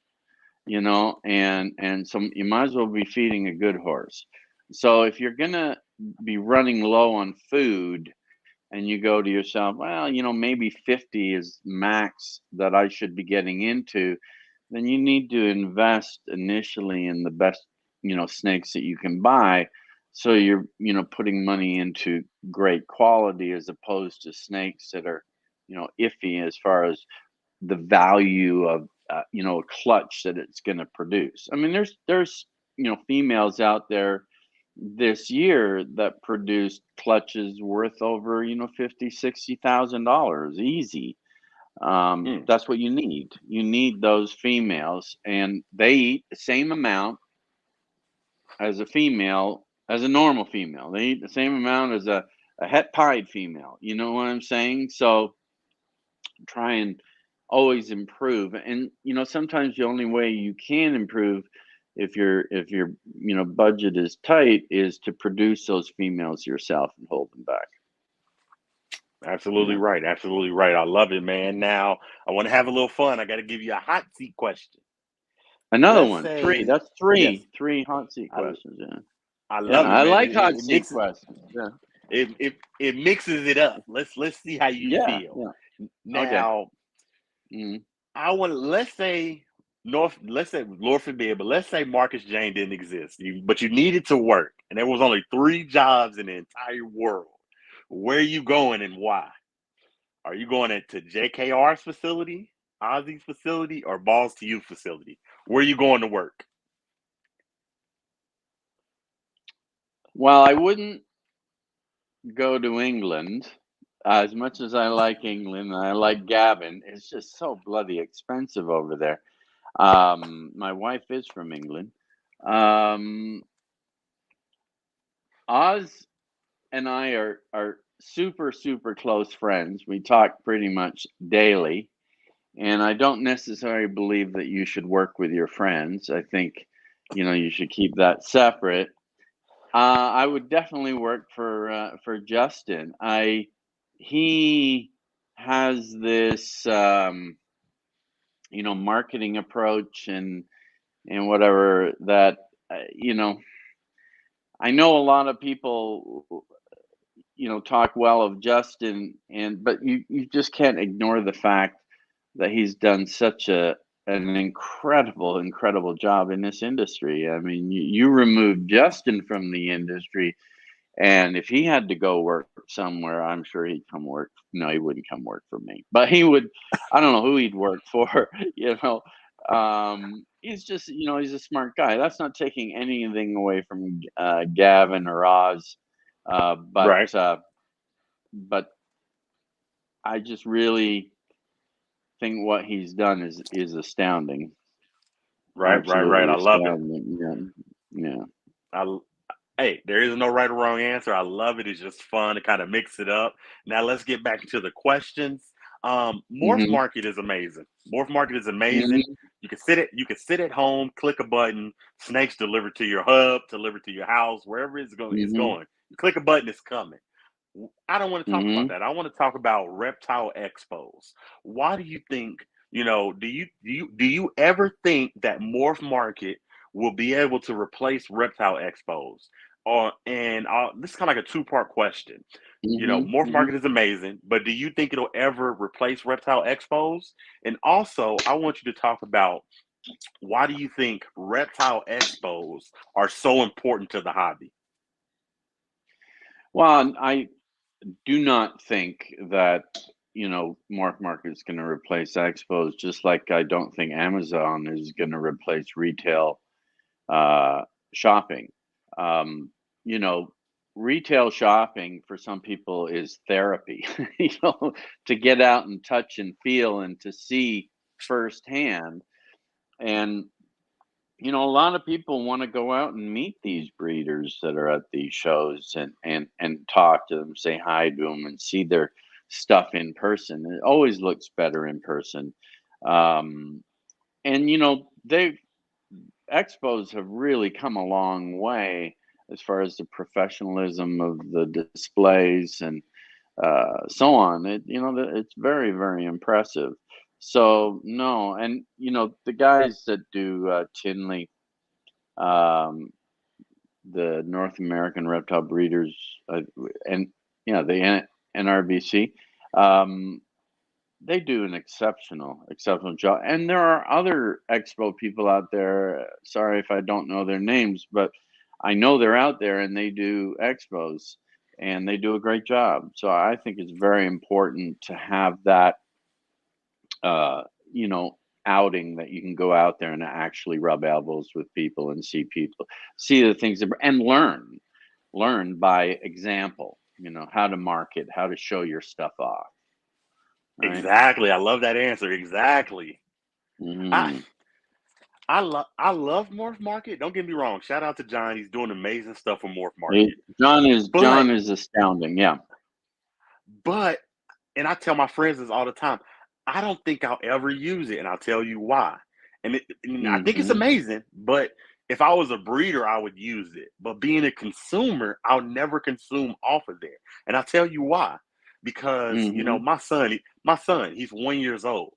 and so you might as well be feeding a good horse. So if you're going to be running low on food and you go to yourself, well, maybe 50 is max that I should be getting into, then you need to invest initially in the best, snakes that you can buy. So you're, putting money into great quality as opposed to snakes that are, iffy as far as the value of, a clutch that it's going to produce. I mean, there's, females out there this year that produced clutches worth over, 50, $60,000 easy. Mm. That's what you need. You need those females, and they eat the same amount as a female, as a normal female. They eat the same amount as a het pied female. You know what I'm saying? So try and always improve. And sometimes the only way you can improve if your budget is tight is to produce those females yourself and hold them back. Absolutely Yeah. right. Absolutely right. I love it, man. Now, I want to have a little fun. I got to give you a hot seat question. Another Let's one. Three. say, That's yes, three hot seat I, questions. Yeah. I Yeah. love it, I man. like hot It seat mixes questions. Yeah. it mixes it up. Let's see how you Yeah. feel. Yeah. Okay. Now, Mm, I want to let's say Lord forbid, but let's say Marcus Jayne didn't exist. But you needed to work, and there was only three jobs in the entire world. Where are you going and why? Are you going into JKR's facility, Ozzy's facility, or Balls to You facility? Where are you going to work? well, I wouldn't go to England. As much as I like England, and I like Gavin, it's just so bloody expensive over there. My wife is from England. Um, Oz and I are super super close friends. We talk pretty much daily, and I don't necessarily believe that you should work with your friends. I think you should keep that separate. I would definitely work for Justin. I He has this marketing approach and whatever that I know a lot of people talk well of Justin, but you just can't ignore the fact that he's done such an incredible job in this industry. I mean, you remove Justin from the industry, and if he had to go work somewhere, I'm sure he'd come work. No, he wouldn't come work for me, but he would. I don't know who he'd work for. He's just he's a smart guy. That's not taking anything away from Gavin or Oz, uh, but Right, uh, but I just really think what he's done is astounding, right. absolutely I love it. astounding. Yeah, yeah. I Hey, there is no right or wrong answer. I love it. It's just fun to kind of mix it up. Now let's get back to the questions. Morph Hmm. Market is amazing. Morph Market is amazing. Hmm. You can sit at home, click a button, snakes delivered to your hub, delivered to your house, wherever it's Hmm. going. You click a button, it's coming. I don't want to talk about Hmm. that. I want to talk about reptile expos. Why do you think, do you ever think that Morph Market will be able to replace reptile expos? This is kind of like a two-part question. Hmm. Morph Hmm. Market is amazing, but do you think it'll ever replace reptile expos? And also, I want you to talk about why do you think reptile expos are so important to the hobby? Well, I do not think that Mark Market is going to replace Expos, just like I don't think Amazon is going to replace retail uh, shopping. Um, you know, Retail shopping for some people is therapy. you know, to get out and touch and feel and to see firsthand. And a lot of people want to go out and meet these breeders that are at these shows and talk to them, say hi to them, and see their stuff in person. It always looks better in person. Um, and they expos have really come a long way as far as the professionalism of the displays and so on. It's very, very impressive. So no, and the guys that do Tinley, um, the North American Reptile Breeders, and the NRBC, um, they do an exceptional job. And there are other expo people out there. Sorry if I don't know their names, but I know they're out there and they do expos and they do a great job. So I think it's very important to have that, uh, you know, outing that you can go out there and actually rub elbows with people and see people, see the things and learn by example, how to market, how to show your stuff off, right? Exactly. I love that answer. Exactly. I Hmm. I love Morph Market. Don't get me wrong. Shout out to John. He's doing amazing stuff for Morph It, Market. John But is astounding. Yeah. but and I tell my friends this all the time. I don't think I'll ever use it, and I'll tell you why. And I think it's Hmm. amazing, but if I was a breeder, I would use it. But being a consumer, I'll never consume off of there. And I'll tell you why. Because, Hmm. my son, he's 1 years old.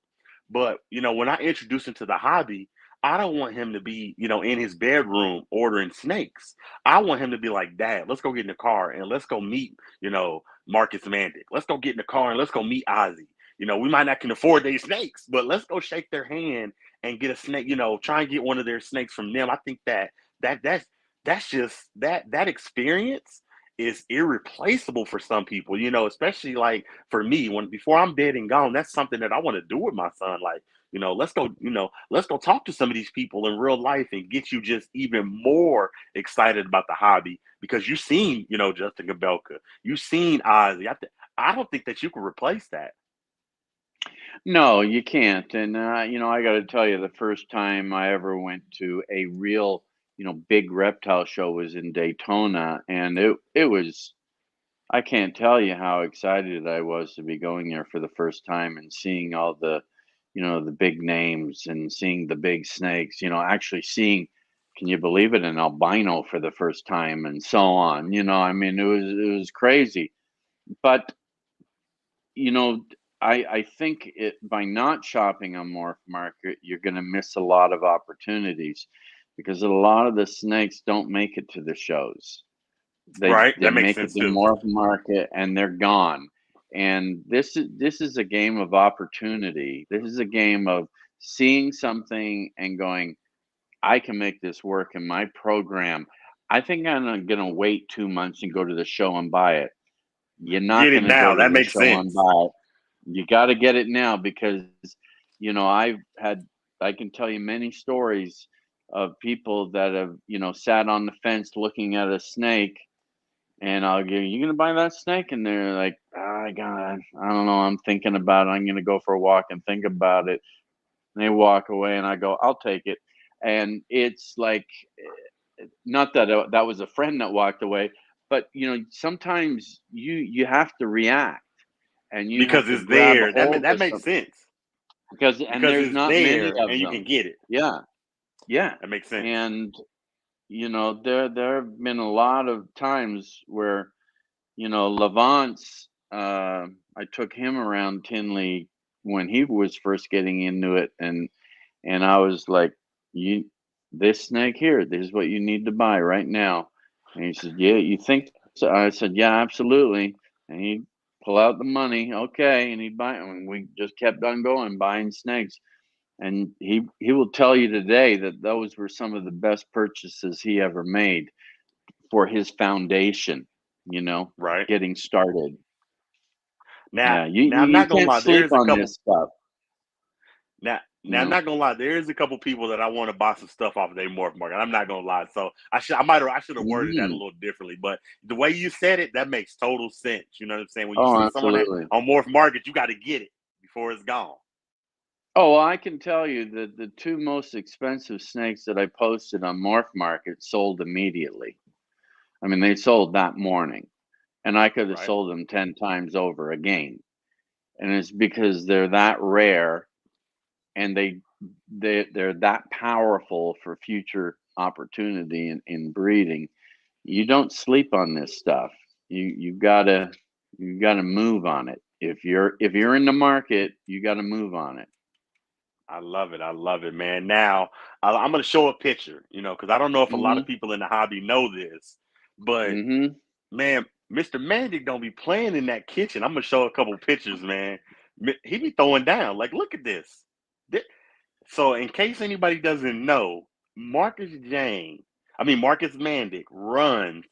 But, when I introduce him to the hobby, I don't want him to be, in his bedroom ordering snakes. I want him to be like, Dad, let's go get in the car and let's go meet, Marcus Mandic. Let's go get in the car and let's go meet Ozzy. We might not can afford their snakes, but let's go shake their hand and get a snake. Try and get one of their snakes from them. I think that's just that experience is irreplaceable for some people. Especially like for me, when before I'm dead and gone, that's something that I want to do with my son. Like, let's go talk to some of these people in real life and get you just even more excited about the hobby because you've seen, Justin Gabelka, you've seen Ozzy. I don't think that you can replace that. No, you can't. And I got to tell you, the first time I ever went to a real, big reptile show was in Daytona, and it was. I can't tell you how excited I was to be going there for the first time and seeing all the, the big names and seeing the big snakes. Actually seeing, can you believe it, an albino for the first time and so on. I mean, it was crazy. But you know, I think by not shopping on Morph Market, you're going to miss a lot of opportunities because a lot of the snakes don't make it to the shows. They Right? they That makes make it sense to too. Morph Market and they're gone. And this is a game of opportunity. This is a game of seeing something and going, I can make this work in my program. I think I'm going to wait 2 months and go to the show and buy it. You're not Get it going to go now. to That the makes show and sense. buy it. You got to get it now because, I can tell you many stories of people that have, sat on the fence looking at a snake and I'll go, you going to buy that snake? And they're like, oh, God, I don't know. I'm thinking about it. I'm going to go for a walk and think about it. And they walk away and I go, I'll take it. And it's like, not that that was a friend that walked away, but sometimes you have to react and you have Because to it's grab a there. That hold that of makes something sense. and Because there's it's not many there of and you can them. get it. Yeah, yeah. That makes sense. And there have been a lot of times where Levant's, I took him around Tinley when he was first getting into it, and I was like, "You, this snake here, this is what you need to buy right now." And he said, "Yeah, you think so?" I said, "Yeah, absolutely." And he'd pull out the money, okay, and he'd buy. And we just kept on going, buying snakes. And he will tell you today that those were some of the best purchases he ever made for his foundation. You know, Right. getting started. Now, Yeah, you now I'm you, you not gonna can't lie. There sleep is a on couple. this stuff. Now I'm not gonna lie. There is a couple people that I want to buy some stuff off of their morph market. I'm not gonna lie. So I should have worded that a Mhm. little differently. But the way you said it, that makes total sense. You know what I'm saying? When you Oh, see someone absolutely. on morph market, you got to get it before it's gone. Oh, well, I can tell you that the two most expensive snakes that I posted on Morph Market sold immediately. I mean, they sold that morning, and I could have Right. sold them 10 times over again. And it's because they're that rare and they're that powerful for future opportunity in breeding. You don't sleep on this stuff. You gotta move on it. If you're in the market, you gotta move on it. I love it. I love it, man. Now, I'm going to show a picture, because I don't know if a lot of Mm-hmm. people in the hobby know this, but Mm-hmm. man, Mr. Mandic don't be playing in that kitchen. I'm going to show a couple pictures, man. He be throwing down. Like, look at this. So, in case anybody doesn't know, Marcus Mandic runs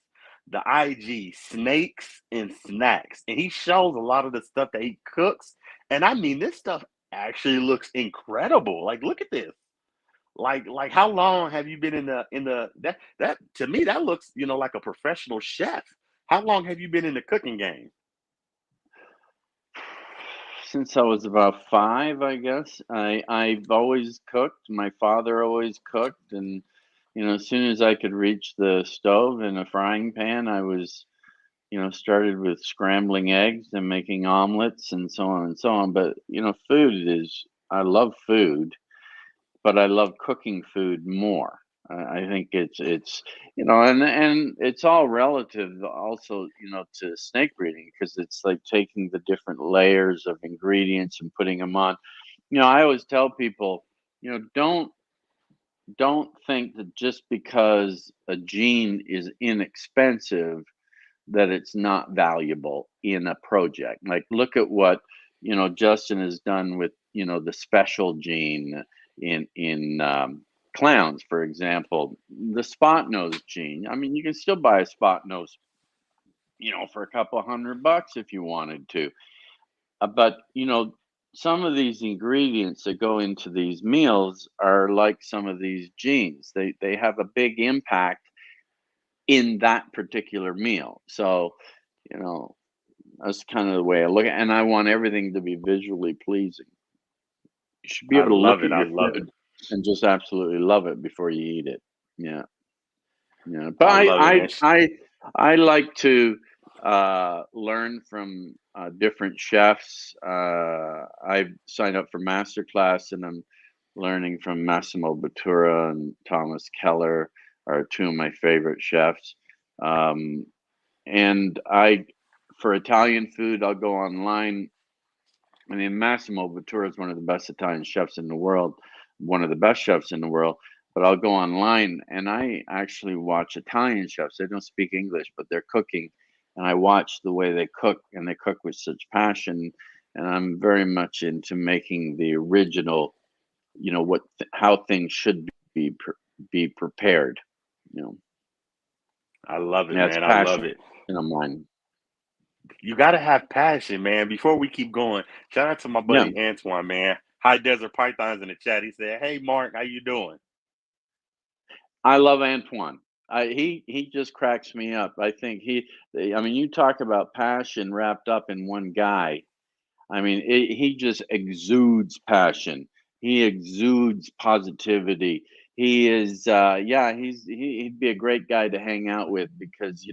the IG Snakes and Snacks, and he shows a lot of the stuff that he cooks. And I mean, this stuff actually looks incredible. Like, look at this. Like, how long have you been in the that to me that looks like a professional chef. How long have you been in the cooking game? Since I was about 5, I guess. I've always cooked. My father always cooked, and as soon as I could reach the stove and a frying pan, I was started with scrambling eggs and making omelets and so on and so on. But food is I love food, but I love cooking food more. I think it's and it's all relative also to snake breeding, because it's like taking the different layers of ingredients and putting them on. I always tell people, don't think that just because a gene is inexpensive that it's not valuable in a project. Like, look at what Justin has done with the special gene in clowns, for example. The spot nose gene. I mean, you can still buy a spot nose, for a couple $100 if you wanted to. But some of these ingredients that go into these meals are like some of these genes. They have a big impact in that particular meal. So, you know, that's kind of the way I look at it. And I want everything to be visually pleasing. You should be I able to love look at it. I your love it. food and just absolutely love it before you eat it. Yeah. Yeah. But I I love it, I man. I I like to learn from different chefs. I've signed up for masterclass, and I'm learning from Massimo Bottura and Thomas Keller are two of my favorite chefs. Um, and for Italian food, I'll go online. I mean, Massimo Bottura is one of the best Italian chefs in the world, one of the best chefs in the world. But I'll go online and I actually watch Italian chefs. They don't speak English, but they're cooking, and I watch the way they cook, and they cook with such passion. And I'm very much into making the original, how things should be prepared. You know, I love it, yeah, it's man. I love passion it. in mine. You got to have passion, man. Before we keep going, shout out to my Yeah. buddy Antoine, man. High Desert Pythons in the chat. He said, "Hey, Mark, how you doing?" I love Antoine. He just cracks me up. I mean, you talk about passion wrapped up in one guy. I mean, he just exudes passion. He exudes positivity. He'd be a great guy to hang out with, because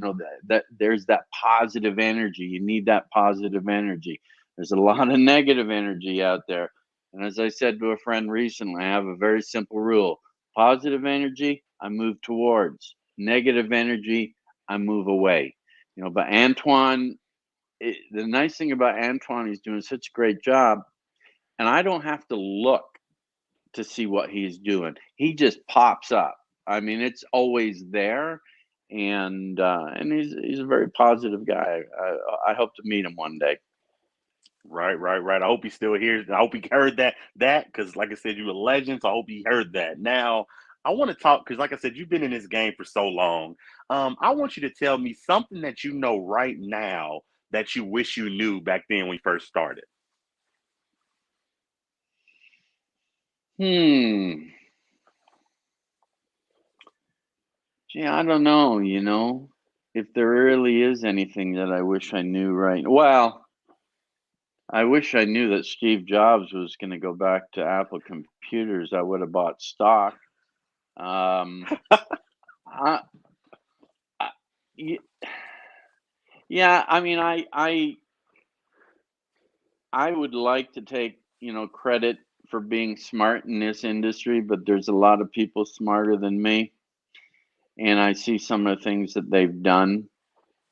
that there's that positive energy. You need that positive energy. There's a lot of negative energy out there. And as I said to a friend recently, I have a very simple rule: positive energy, I move towards; negative energy, I move away. But Antoine, the nice thing about Antoine, he's doing such a great job, and I don't have to look to see what he's doing. He just pops up. I mean, it's always there, and he's a very positive guy. I hope to meet him one day. Right, right, right. I hope he still hears. I hope he heard that because, like I said, you're a legend. So I hope he heard that. Now, I want to talk because, like I said, you've been in this game for so long. I want you to tell me something that you know right now that you wish you knew back then when you first started. Hmm. Gee, I don't know. If there really is anything that I wish I knew right. Well, I wish I knew that Steve Jobs was going to go back to Apple Computers. I would have bought stock. Um, I, I, y- yeah, I mean, I would like to take credit for being smart in this industry, but there's a lot of people smarter than me, and I see some of the things that they've done,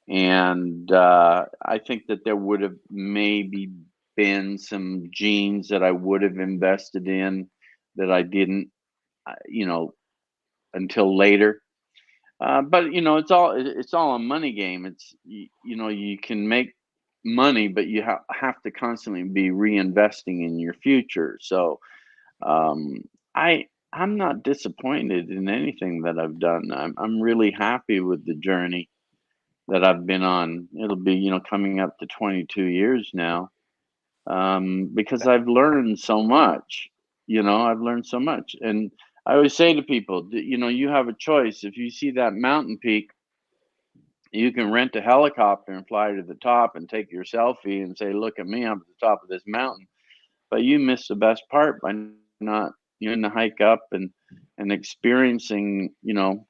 and I think that there would have maybe been some genes that I would have invested in that I didn't, you know, until later. But you know, it's all a money game. You know, you can make money, but you have to constantly be reinvesting in your future. So um, I'm not disappointed in anything that I've done. I'm really happy with the journey that I've been on. It'll be, you know, coming up to 22 years now, because I've learned so much. You know, I've learned so much, and I always say to people, you know, you have a choice. If you see that mountain peak, you can rent a helicopter and fly to the top and take your selfie and say, "Look at me, I'm at the top of this mountain." But you miss the best part by not, you know, in the hike up and experiencing, you know,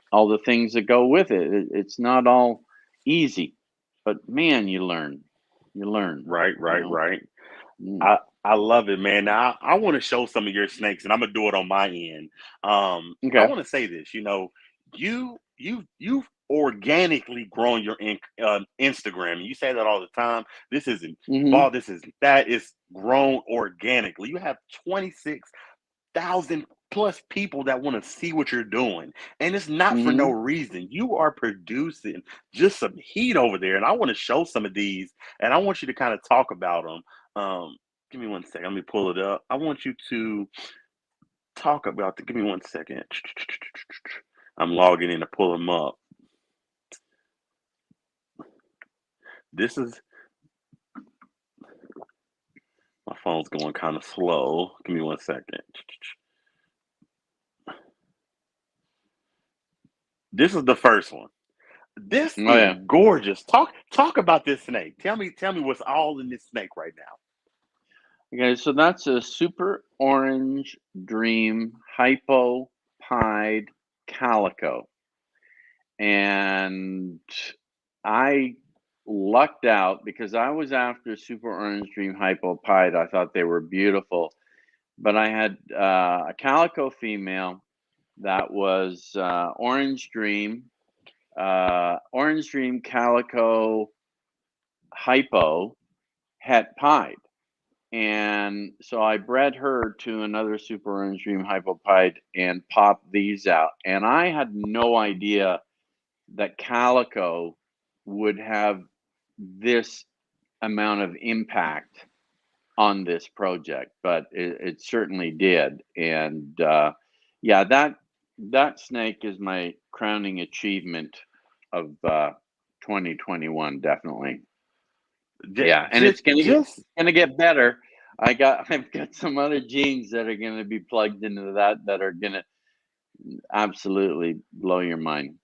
all the things that go with it. It's not all easy, but man, you learn, Right, you right, know. right. Mm. I love it, man. Now I want to show some of your snakes, and I'm gonna do it on my end. I Okay. want to say this. You know, you've organically grown your Instagram. You say that all the time. This isn't Hmm. ball. This isn't that. It's grown organically. You have 26,000 plus people that want to see what you're doing, and it's not for no Hmm. reason. You are producing just some heat over there, and I want to show some of these, and I want you to kind of talk about them. Give me one second. Let me pull it up. I want you to talk about the. Give me one second. I'm logging in to pull them up. This is my phone's going kind of slow. Give me one second. This is the first one. This Oh is yeah. gorgeous. Talk about this snake. Tell me what's all in this snake right now. Okay, so that's a super orange dream hypo pied calico. And I lucked out because I was after super orange dream hypo pied. I thought they were beautiful, but I had a calico female that was orange dream calico hypo het pied. And so I bred her to another super orange dream hypopide and popped these out. And I had no idea that calico would have this amount of impact on this project, but it certainly did. And yeah, that snake is my crowning achievement of 2021, definitely. Yeah, and it's Just gonna get better. I've got some other genes that are gonna be plugged into that are gonna absolutely blow your mind.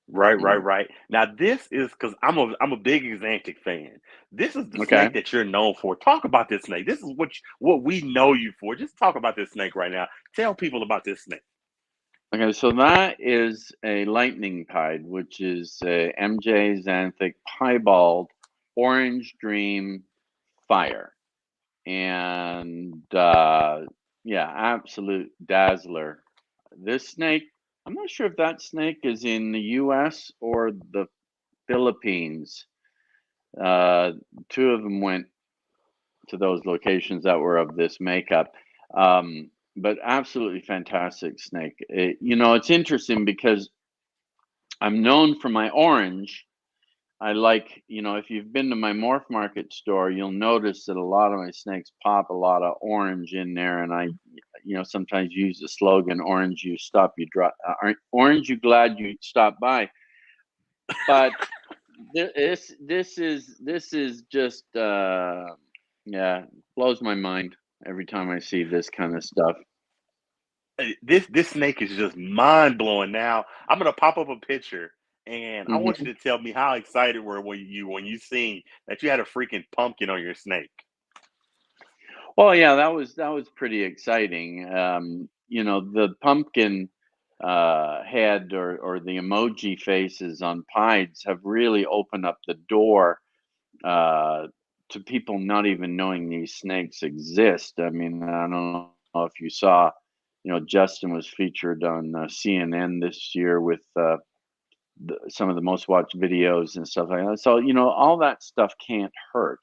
right, right, Mm. right. Now this is because I'm a big Exantic fan. This is the Okay. snake that you're known for. Talk about this snake. This is what we know you for. Just talk about this snake right now. Tell people about this snake. Okay, so that is a lightning pied, which is a MJ Xanthic piebald orange dream fire. And yeah, absolute dazzler. This snake, I'm not sure if that snake is in the US or the Philippines. Uh, Two of them went to those locations that were of this makeup. But absolutely fantastic snake. You know, it's interesting because I'm known for my orange. I like, you know, if you've been to my Morph Market store, you'll notice that a lot of my snakes pop a lot of orange in there. And I, you know, sometimes use the slogan, orange, you stop, you drop, orange, you glad you stopped by. But this is just, yeah, blows my mind every time I see this kind of stuff. This snake is just mind blowing. Now I'm gonna pop up a picture, and I want you Hmm. to tell me how excited were when you seen that you had a freaking pumpkin on your snake. Well, yeah, that was pretty exciting. You know, the pumpkin head or the emoji faces on pieds have really opened up the door uh, to people not even knowing these snakes exist. I mean, I don't know if you saw, Justin was featured on CNN this year with some of the most watched videos and stuff like that. So, all that stuff can't hurt.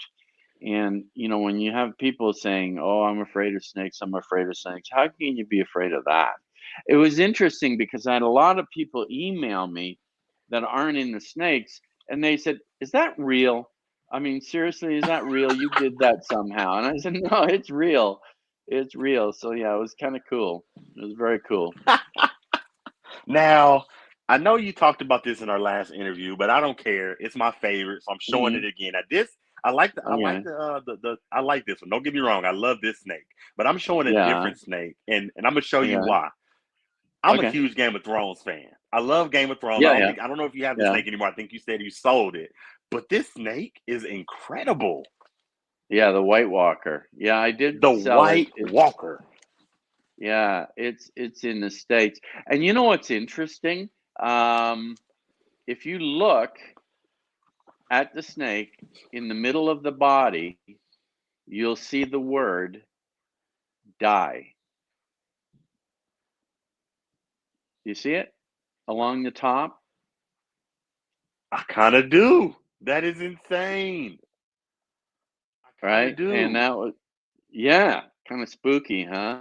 And, when you have people saying, oh, I'm afraid of snakes, I'm afraid of snakes, how can you be afraid of that? It was interesting because I had a lot of people email me that aren't into snakes, and they said, is that real? I mean, seriously, is that real? You did that somehow. And I said, no, it's real. It's real. So, yeah, it was kind of cool. It was very cool. Now, I know you talked about this in our last interview, but I don't care. It's my favorite, so I'm showing it again. Now, this I like the I like Okay. the I like this one. Don't get me wrong, I love this snake, but I'm showing a Yeah. different snake, and I'm gonna show you Okay. why. I'm a Okay. huge Game of Thrones fan. I love Game of Thrones. Yeah. Yeah. I don't know if you have the Yeah. snake anymore. I think you said you sold it, but this snake is incredible. Yeah. The White Walker. Yeah. I did The sell it. White Walker. Yeah, it's in the States. And you know what's interesting? Um, if you look at the snake in the middle of the body, you'll see the word die. You see it along the top, I kind of do. That is insane. I kind of right? And do. that was, yeah, kind of spooky, huh?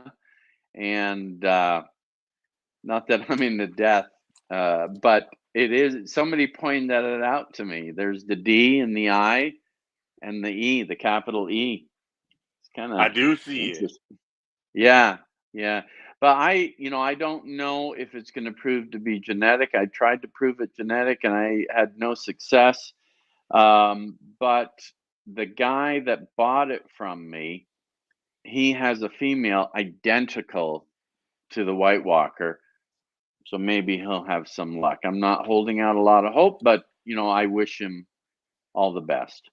And not that I'm into death, but it is, somebody pointed that out to me. There's the D in the I and the E, the capital E. It's kind I of do see it. interesting. Yeah, yeah. But I don't know if it's going to prove to be genetic. I tried to prove it genetic and I had no success. But the guy that bought it from me, he has a female identical to the White Walker. So maybe he'll have some luck. I'm not holding out a lot of hope, but I wish him all the best.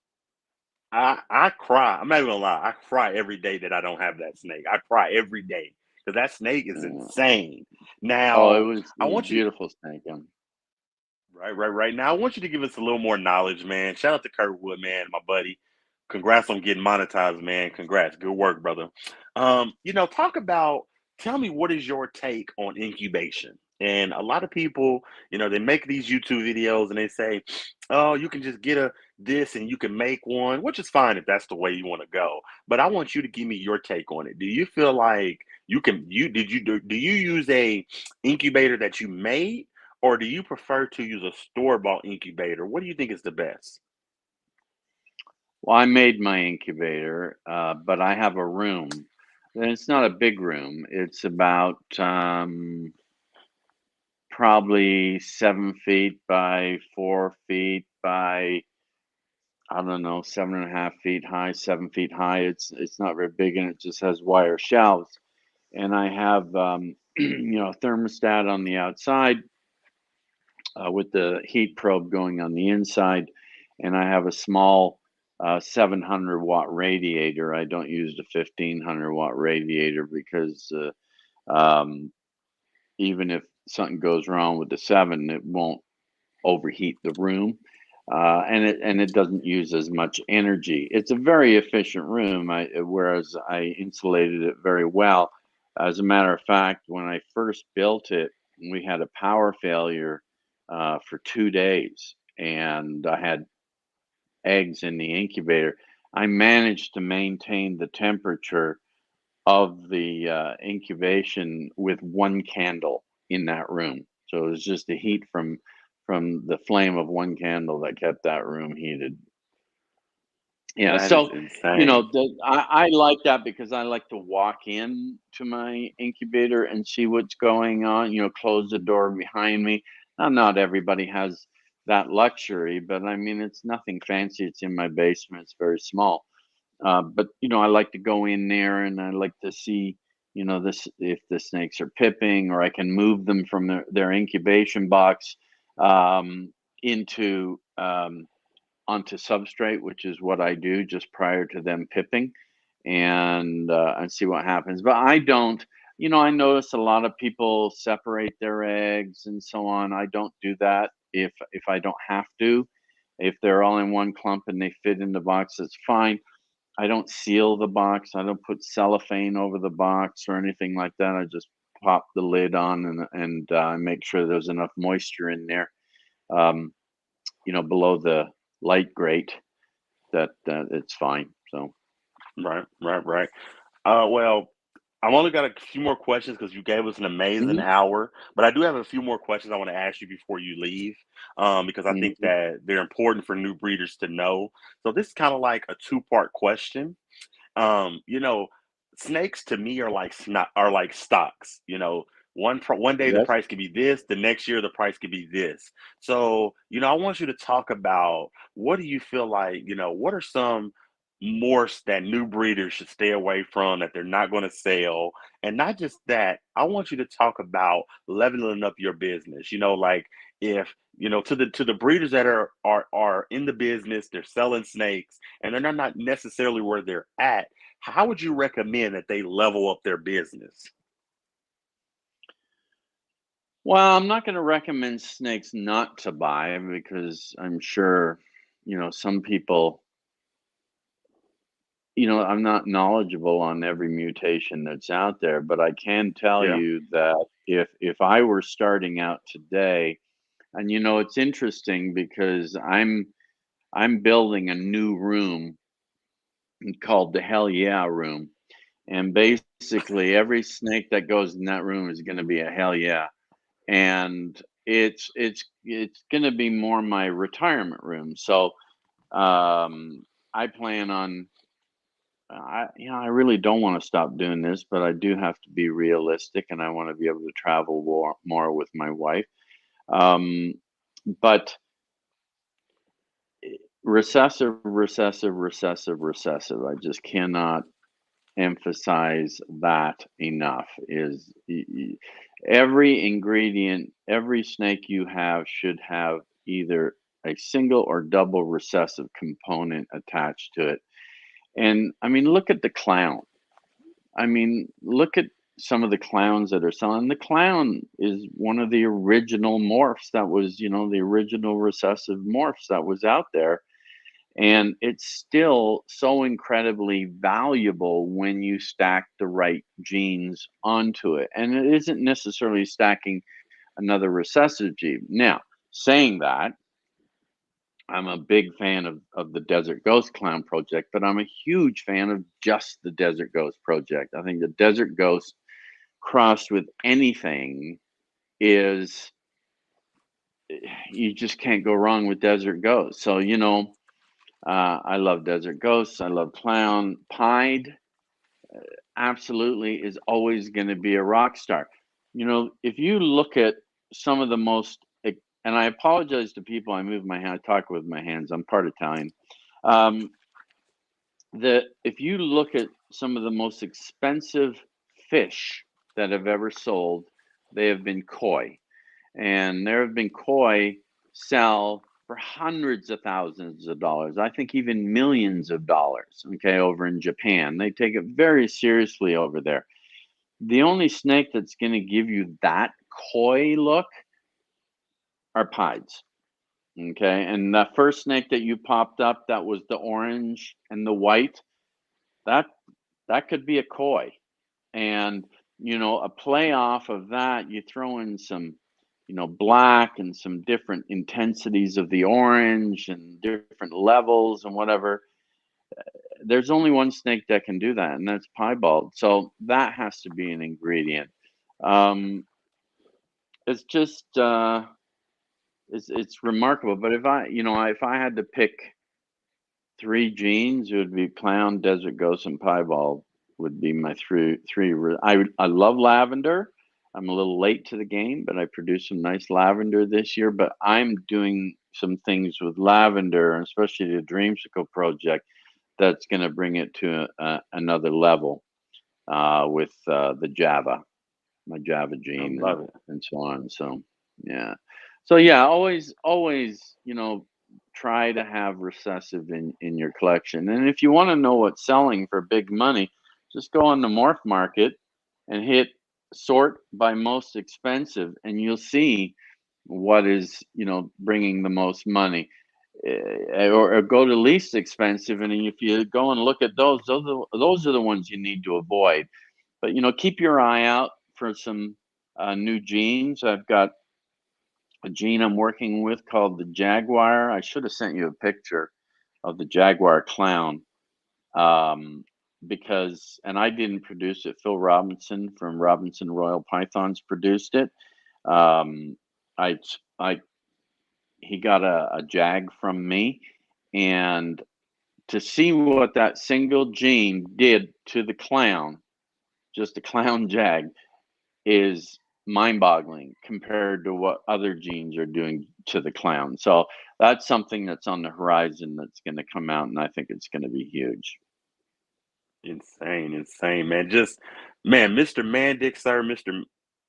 I cry. I'm not even gonna lie. I cry every day that I don't have that snake. I cry every day because that snake is Uh, insane. oh, it Now, was I it was want you beautiful snake. right now. I want you to give us a little more knowledge, man. Shout out to Kurtwood, man, my buddy. Congrats on getting monetized, man. Congrats. Good work, brother. Talk about, tell me what is your take on incubation? And a lot of people, they make these YouTube videos and they say, oh, you can just get a this and you can make one, which is fine if that's the way you want to go. But I want you to give me your take on it. Do you feel like do you use a incubator that you made, or do you prefer to use a store-bought incubator? What do you think is the best? Well, I made my incubator, but I have a room. And it's not a big room. It's about probably 7 feet by 4 feet by, I don't know, 7.5 feet high, 7 feet high. It's not very big, and it just has wire shelves. And I have a thermostat on the outside with the heat probe going on the inside, and I have a small 700 watt radiator. I don't use the 1500 watt radiator because um, even if something goes wrong with the seven, it won't overheat the room. And it doesn't use as much energy. It's a very efficient room, whereas I insulated it very well. As a matter of fact, when I first built it, we had a power failure for 2 days, and I had eggs in the incubator. I managed to maintain the temperature of the incubation with one candle in that room. So it was just the heat from the flame of one candle that kept that room heated. Yeah, That is so insane. I like that because I like to walk in to my incubator and see what's going on. Close the door behind me. Now, not everybody has that luxury, but I mean, it's nothing fancy. It's in my basement. It's very small. But I like to go in there and I like to see, this if the snakes are pipping, or I can move them from their incubation box into onto substrate, which is what I do just prior to them pipping, and see what happens. But I don't. I notice a lot of people separate their eggs and so on. I don't do that if I don't have to. If they're all in one clump and they fit in the box, that's fine. I don't seal the box. I don't put cellophane over the box or anything like that. I just pop the lid on and make sure there's enough moisture in there, um, below the light grate that it's fine. So, Right, right, right. Well, I've only got a few more questions because you gave us an amazing hmm hour, but I do have a few more questions I want to ask you before you leave, because I think hmm that they're important for new breeders to know. So this is kind of like a two-part question. You know, snakes to me are like are like stocks. One day the yes. price could be this, the next year the price could be this. So, I want you to talk about what do you feel like, what are some morphs that new breeders should stay away from that they're not going to sell, and not just that. I want you to talk about leveling up your business. Like if to the breeders that are in the business, they're selling snakes and they're not necessarily where they're at. How would you recommend that they level up their business? Well, I'm not going to recommend snakes not to buy because I'm sure, some people, I'm not knowledgeable on every mutation that's out there, but I can tell Yeah. you that if I were starting out today, and it's interesting because I'm building a new room called the Hell Yeah room, and basically every snake that goes in that room is going to be a hell yeah, and it's going to be more my retirement room. So I plan on I really don't want to stop doing this, but I do have to be realistic, and I want to be able to travel more with my wife. Um, but recessive, recessive, recessive, recessive. I just cannot emphasize that enough. Every ingredient, every snake you have should have either a single or double recessive component attached to it. And I mean, look at the clown. I mean, look at some of the clowns that are selling. The clown is one of the original morphs that was, the original recessive morphs that was out there. And it's still so incredibly valuable when you stack the right genes onto it. And it isn't necessarily stacking another recessive gene. Now, saying that, I'm a big fan of the Desert Ghost Clown Project, but I'm a huge fan of just the Desert Ghost Project. I think the Desert Ghost crossed with anything is you just can't go wrong with Desert Ghost. So, I love Desert Ghosts. I love Clown. Pied absolutely is always going to be a rock star. If you look at some of the most, and I apologize to people, I move my hand, I talk with my hands, I'm part Italian. Um, if you look at some of the most expensive fish that have ever sold, they have been koi. And there have been koi sell for hundreds of thousands of dollars. I think even millions of dollars. Okay, over in Japan, they take it very seriously over there. The only snake that's going to give you that koi look are pieds. Okay, and that first snake that you popped up, that was the orange and the white. That that could be a koi. And a play off of that, you throw in some black and some different intensities of the orange and different levels and whatever. There's only one snake that can do that, and that's piebald. So that has to be an ingredient. um it's just it's remarkable. But if I had to pick three genes, it would be clown, desert ghost, and piebald would be my three. I love lavender. I'm a little late to the game, but I produced some nice lavender this year. But I'm doing some things with lavender, and especially the Dreamsicle project, that's going to bring it to another level with the Java, my Java I gene, love it. and so on. So yeah, so yeah, always try to have recessive in your collection. And if you want to know what's selling for big money, just go on the morph market and hit sort by most expensive, and you'll see what is bringing the most money. or go to least expensive. And if you go and look at those are the ones you need to avoid. But keep your eye out for some new genes. I've got a gene I'm working with called the Jaguar. I should have sent you a picture of the Jaguar clown, because, and I didn't produce it. Phil Robinson from Robinson Royal Pythons produced it. I he got a jag from me, and to see what that single gene did to the clown, just a clown jag, is mind-boggling compared to what other genes are doing to the clown. So that's something that's on the horizon that's going to come out, and I think it's going to be huge. Insane, man. Mr. Mandic, sir,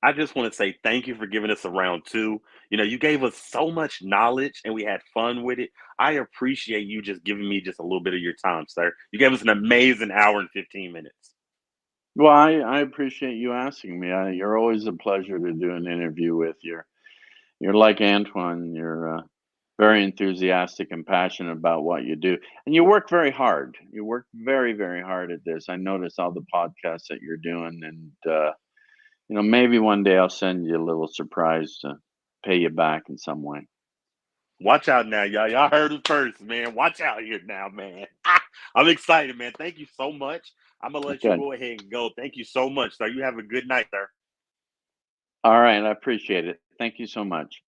I just want to say thank you for giving us a round two. You gave us so much knowledge and we had fun with it. I appreciate you just giving me just a little bit of your time, sir. You gave us an amazing hour and 15 minutes. Well, I appreciate you asking me. You're always a pleasure to do an interview with. You're like Antoine. You're very enthusiastic and passionate about what you do, and you work very hard. You work very, very hard at this. I notice all the podcasts that you're doing, and maybe one day I'll send you a little surprise to pay you back in some way. Watch out now, y'all. Y'all heard it first, man. Watch out here now, man. I'm excited, man. Thank you so much. I'm going to let you go ahead and go. Thank you so much, sir. You have a good night, sir. All right. I appreciate it. Thank you so much.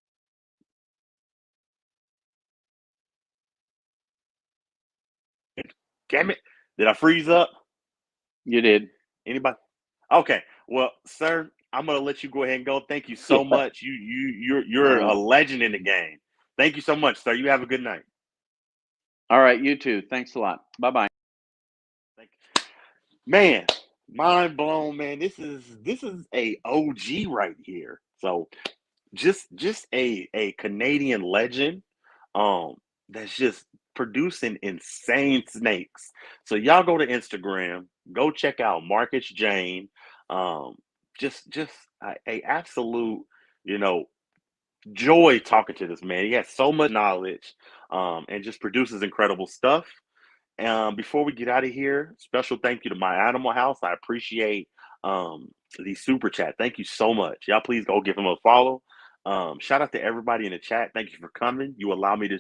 Damn it. Did I freeze up? You did. Anybody? Okay. Well, sir, I'm going to let you go ahead and go. Thank you so much. You're a legend in the game. Thank you so much, sir. You have a good night. All right. You too. Thanks a lot. Bye-bye. Thank you. Man, mind blown, man. This is a OG right here. So just a Canadian legend that's just producing insane snakes. So y'all go to Instagram, go check out Markus Jayne. Just a absolute, joy talking to this man. He has so much knowledge, and just produces incredible stuff. Before we get out of here, special thank you to My Animal House. I appreciate the super chat. Thank you so much. Y'all please go give him a follow. Shout out to everybody in the chat. Thank you for coming. You allow me to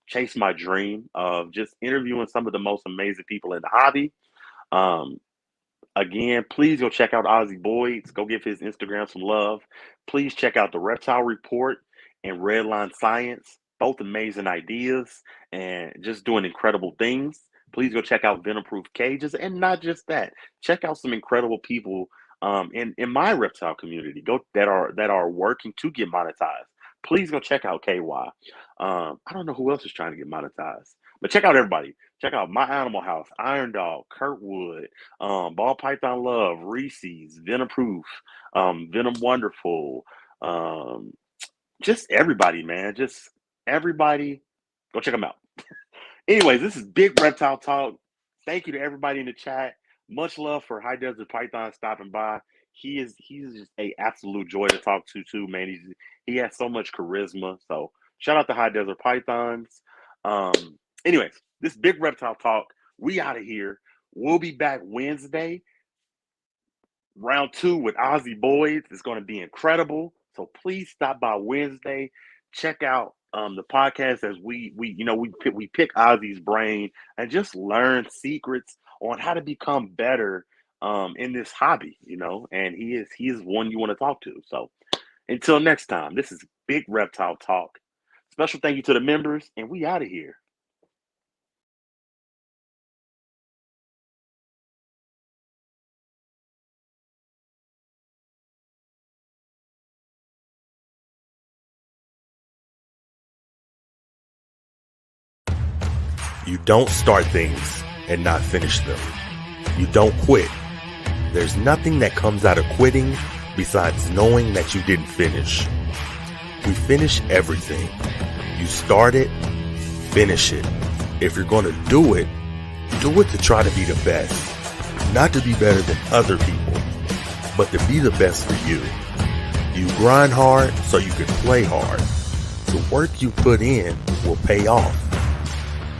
chase my dream of just interviewing some of the most amazing people in the hobby. Again, please go check out Ozzy Boyd's. Go give his Instagram some love. Please check out the Reptile Report and Redline Science. Both amazing ideas and just doing incredible things. Please go check out Venom-Proof Cages, and not just that. Check out some incredible people in my reptile community that are working to get monetized. Please go check out KY. I don't know who else is trying to get monetized, but check out everybody. Check out My Animal House, Iron Dog, Kurtwood, Ball Python Love, Reese's, Venom-Proof, Venom Wonderful, just everybody, man. Just everybody. Go check them out. Anyways, this is Big Reptile Talk. Thank you to everybody in the chat. Much love for High Desert Python stopping by. He's just a absolute joy to talk to too, man. He has so much charisma. So shout out to High Desert Pythons. Anyways, this Big Reptile Talk, we out of here. We'll be back Wednesday. Round 2 with Ozzy Boyd is going to be incredible. So please stop by Wednesday. Check out the podcast as we pick Ozzy's brain and just learn secrets on how to become better in this hobby, and he is one you want to talk to. So until next time, this is Big Reptile Talk. Special thank you to the members, and we out of here. You don't start things and not finish them. You don't quit. There's nothing that comes out of quitting besides knowing that you didn't finish. We finish everything. You start it, finish it. If you're going to do it to try to be the best. Not to be better than other people, but to be the best for you. You grind hard so you can play hard. The work you put in will pay off.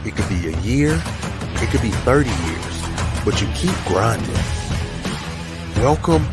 It could be a year, it could be 30 years, but you keep grinding. Welcome